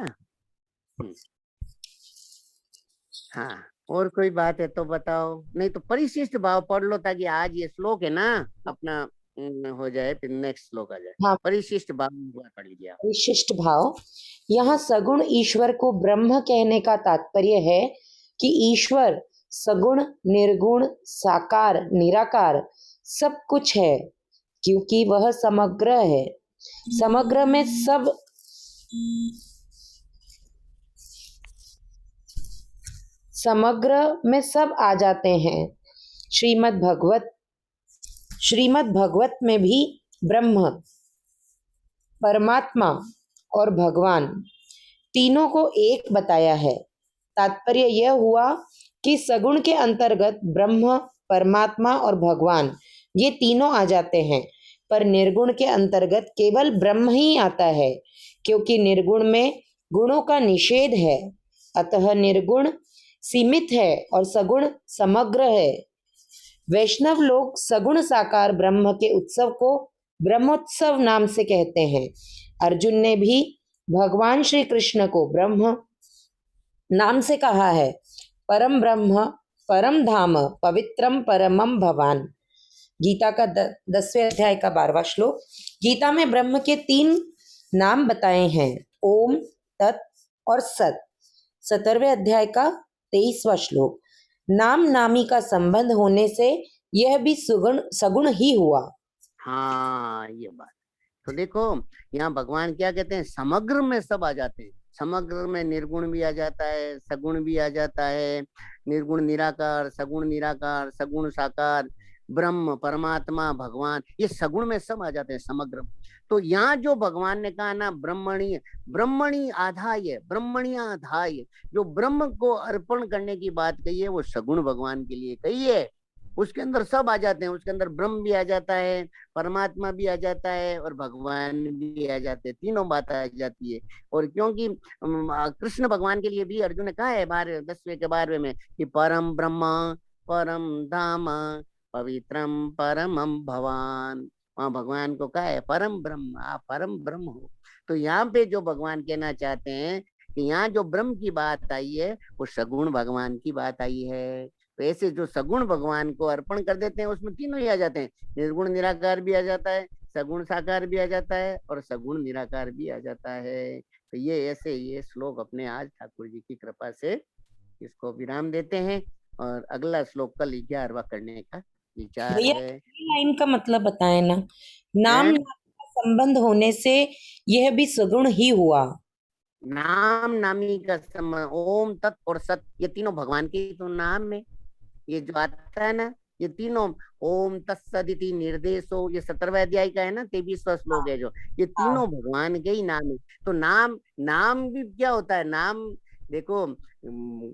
S2: हाँ, और कोई बात है तो बताओ, नहीं तो परिशिष्ट भाव पढ़ लो ताकि आज ये श्लोक है ना अपना हो जाए, फिर नेक्स्ट श्लोक आ जाए।
S1: हाँ।
S2: परिशिष्ट भाव पढ़ लीजिए आप।
S1: विशिष्ट भाव। यहाँ सगुण ईश्वर को ब्रह्म कहने का तात्पर्य है कि ईश्वर सगुण, निर्गुण, साकार, निराकार सब कुछ है, क्योंकि वह समग्र है। समग्र में सब आ जाते हैं। श्रीमद् भगवत में भी ब्रह्म, परमात्मा और भगवान तीनों को एक बताया है। तात्पर्य यह हुआ कि सगुण के अंतर्गत ब्रह्म, परमात्मा और भगवान ये तीनों आ जाते हैं, पर निर्गुण के अंतर्गत केवल ब्रह्म ही आता है, क्योंकि निर्गुण में गुणों का निषेध है। अतः निर्गुण सीमित है और सगुण समग्र है। वैष्णव लोग सगुण साकार ब्रह्म के उत्सव को ब्रह्मोत्सव नाम से कहते हैं। अर्जुन ने भी भगवान श्री कृष्ण को ब्रह्म नाम से कहा है। परम ब्रह्म, परम धाम, पवित्रम परमम भवान। गीता का 10वें अध्याय का 12वां श्लोक। गीता में ब्रह्म के 3 नाम बताए हैं, ओम, तत् और सत। 17वें अध्याय का 23वां श्लोक। नाम नामी का संबंध होने से यह भी सगुण ही हुआ।
S2: हाँ, ये बात तो देखो, यहाँ भगवान क्या कहते हैं, समग्र में सब आ जाते हैं। समग्र में निर्गुण भी आ जाता है, सगुण भी आ जाता है, निर्गुण निराकार, सगुण साकार, ब्रह्म, परमात्मा, भगवान, ये सगुण में सब आ जाते हैं समग्र। तो यहाँ जो भगवान ने कहा ना, ब्रह्मणी आधाय, जो ब्रह्म को अर्पण करने की बात कही है, वो सगुण भगवान के लिए कही है। उसके अंदर सब आ जाते हैं, उसके अंदर ब्रह्म भी आ जाता है, परमात्मा भी आ जाता है और भगवान भी आ जाते हैं, तीनों बात आ जाती है। और क्योंकि कृष्ण भगवान के लिए भी अर्जुन ने कहा है 10वें के 12वें में कि परम ब्रह्म, परम धाम, पवित्रम परमम भवान। वहां भगवान को कहा है परम ब्रह्म, आप परम ब्रह्म हो। तो यहाँ पे जो भगवान कहना चाहते हैं कि यहाँ जो ब्रह्म की बात आई है वो सगुण भगवान की बात आई है। तो ऐसे जो सगुण भगवान को अर्पण कर देते हैं उसमें तीनों ही आ जाते हैं, निर्गुण निराकार भी आ जाता है, सगुण साकार भी आ जाता है और सगुण निराकार भी आ जाता है। तो ये ऐसे ये श्लोक अपने आज ठाकुर जी की कृपा से इसको विराम देते हैं और अगला श्लोक कल 11वां करने का विचार
S1: भैया
S2: है।
S1: लाइन का मतलब बताए ना, नाम का संबंध होने से यह भी सगुण ही हुआ।
S2: नाम नामी का संबंध, ओम, तत् और सत, ये तीनों भगवान के तो नाम में ये जो आता है ना, ये तीनों ओम तत्सदिति निर्देशो, ये 17वें अध्याय का है ना, 23वां श्लोक है जो, ये तीनों भगवान के ही नाम है। तो नाम भी क्या होता है, नाम देखो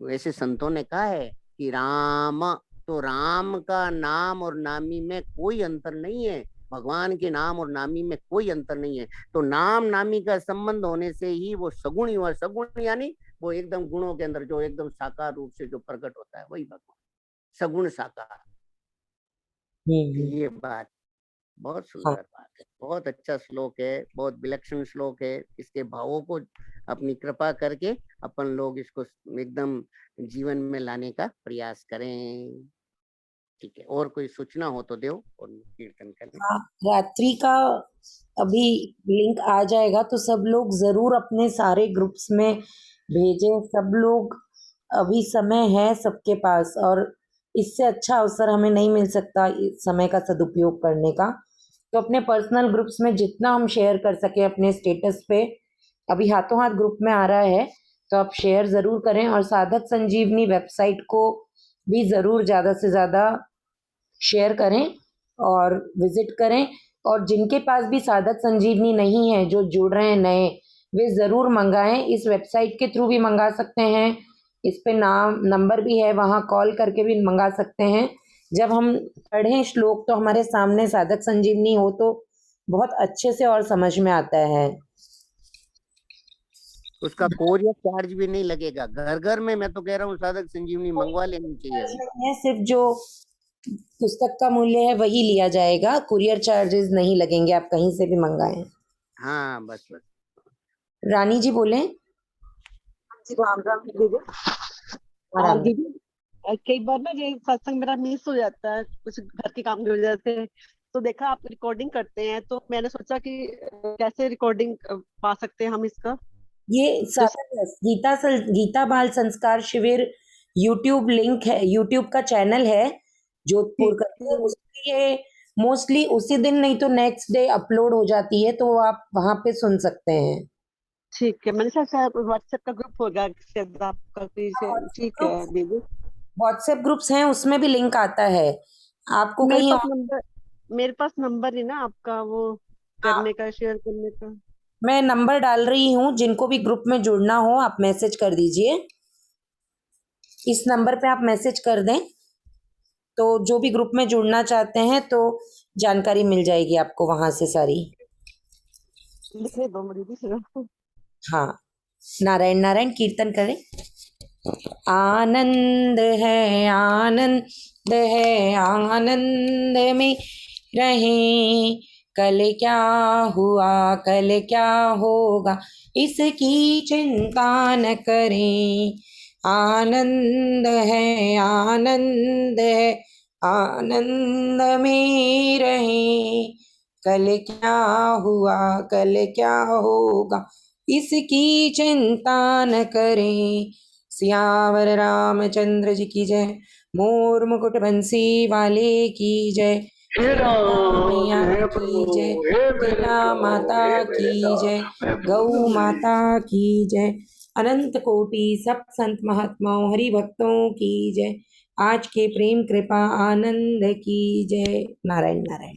S2: वैसे संतों ने कहा है कि राम, तो राम का नाम और नामी में कोई अंतर नहीं है, भगवान के नाम और नामी में कोई अंतर नहीं है। तो नाम नामी का संबंध होने से ही वो सगुण ही हुआ। सगुण यानी वो एकदम गुणों के अंदर जो एकदम साकार रूप से जो प्रकट होता है वही भगवान, सगुण साकार। ये बात बहुत सुंदर बात है, बहुत अच्छा श्लोक है, बहुत विलक्षण श्लोक है। इसके भावों को अपनी कृपा करके अपन लोग इसको एकदम जीवन में लाने का प्रयास करें। ठीक है, और कोई सूचना हो तो दो और कीर्तन करें।
S1: रात्रि का अभी लिंक आ जाएगा तो सब लोग जरूर अपने सारे ग्रुप्स में भेजें। सब लोग, अभी समय है सबके पास और इससे अच्छा अवसर हमें नहीं मिल सकता इस समय का सदुपयोग करने का। तो अपने पर्सनल ग्रुप्स में जितना हम शेयर कर सके अपने स्टेटस पे, अभी हाथों हाथ ग्रुप में आ रहा है, तो आप शेयर ज़रूर करें और साधक संजीवनी वेबसाइट को भी ज़रूर ज़्यादा से ज़्यादा शेयर करें और विजिट करें। और जिनके पास भी साधक संजीवनी नहीं है, जो जुड़ रहे हैं नए, वे ज़रूर मंगाएं। इस वेबसाइट के थ्रू भी मंगा सकते हैं, इस पे नाम नंबर भी है, वहाँ कॉल करके भी मंगा सकते हैं। जब हम पढ़ें श्लोक तो हमारे सामने साधक संजीवनी हो तो बहुत अच्छे से और समझ में आता है।
S2: उसका कोरियर चार्ज भी नहीं लगेगा, घर घर में मैं तो कह रहा हूँ साधक संजीवनी मंगवा लेनी चाहिए अभी।
S1: है सिर्फ जो पुस्तक का मूल्य है वही लिया जाएगा, कुरियर चार्जेस नहीं लगेंगे, आप कहीं से भी मंगाएं।
S2: हाँ बस बस।
S1: रानी जी बोले।
S6: जी राम राम दीदी। और दीदी कई बार ना ये सत्संग मेरा मिस हो जाता है, कुछ घर के काम की वजह से। तो देखा आप रिकॉर्डिंग करते हैं, तो मैंने सोचा कि कैसे रिकॉर्डिंग पा सकते हैं हम इसका।
S1: ये
S6: जैसे
S1: साधक गीता बाल संस्कार शिविर यूट्यूब लिंक है, यूट्यूब का चैनल है जोधपुर करके, उसमें ये मोस्टली उसी दिन नहीं तो नेक्स्ट डे अपलोड हो जाती है, तो आप वहां पे सुन सकते हैं।
S6: ठीक है, मैंने सोचा व्हाट्सएप का ग्रुप होगा शायद आपका, ठीक है दीदी।
S1: व्हाट्सएप ग्रुप्स हैं, उसमें भी लिंक आता है आपको
S6: मेरे
S1: कहीं
S6: पास नंबर मेरे पास नंबर है ना आपका, वो करने का, शेयर करने का।
S1: मैं नंबर डाल रही हूँ, जिनको भी ग्रुप में जुड़ना हो आप मैसेज कर दीजिए, इस नंबर पे आप मैसेज कर दें तो जो भी ग्रुप में जुड़ना चाहते हैं तो जानकारी मिल जाएगी आपको वहां से सारी।
S6: लिखने दो दीदी फिर।
S1: हाँ, नारायण नारायण कीर्तन करें। आनंद है आनंद है आनंद में रहें, कल क्या हुआ कल क्या होगा इसकी चिंता न करें। आनंद है आनंद है आनंद में रहें, कल क्या हुआ कल क्या होगा इसकी चिंता न करें। सियावर रामचंद्र जी की जय, मोर मुकुट बंसी वाले की जय, मैया की जय, टीला माता की जय, गौ माता की जय, अनंत कोटि सब संत महात्माओं हरि भक्तों की जय, आज के प्रेम कृपा आनंद की जय। नारायण नारायण।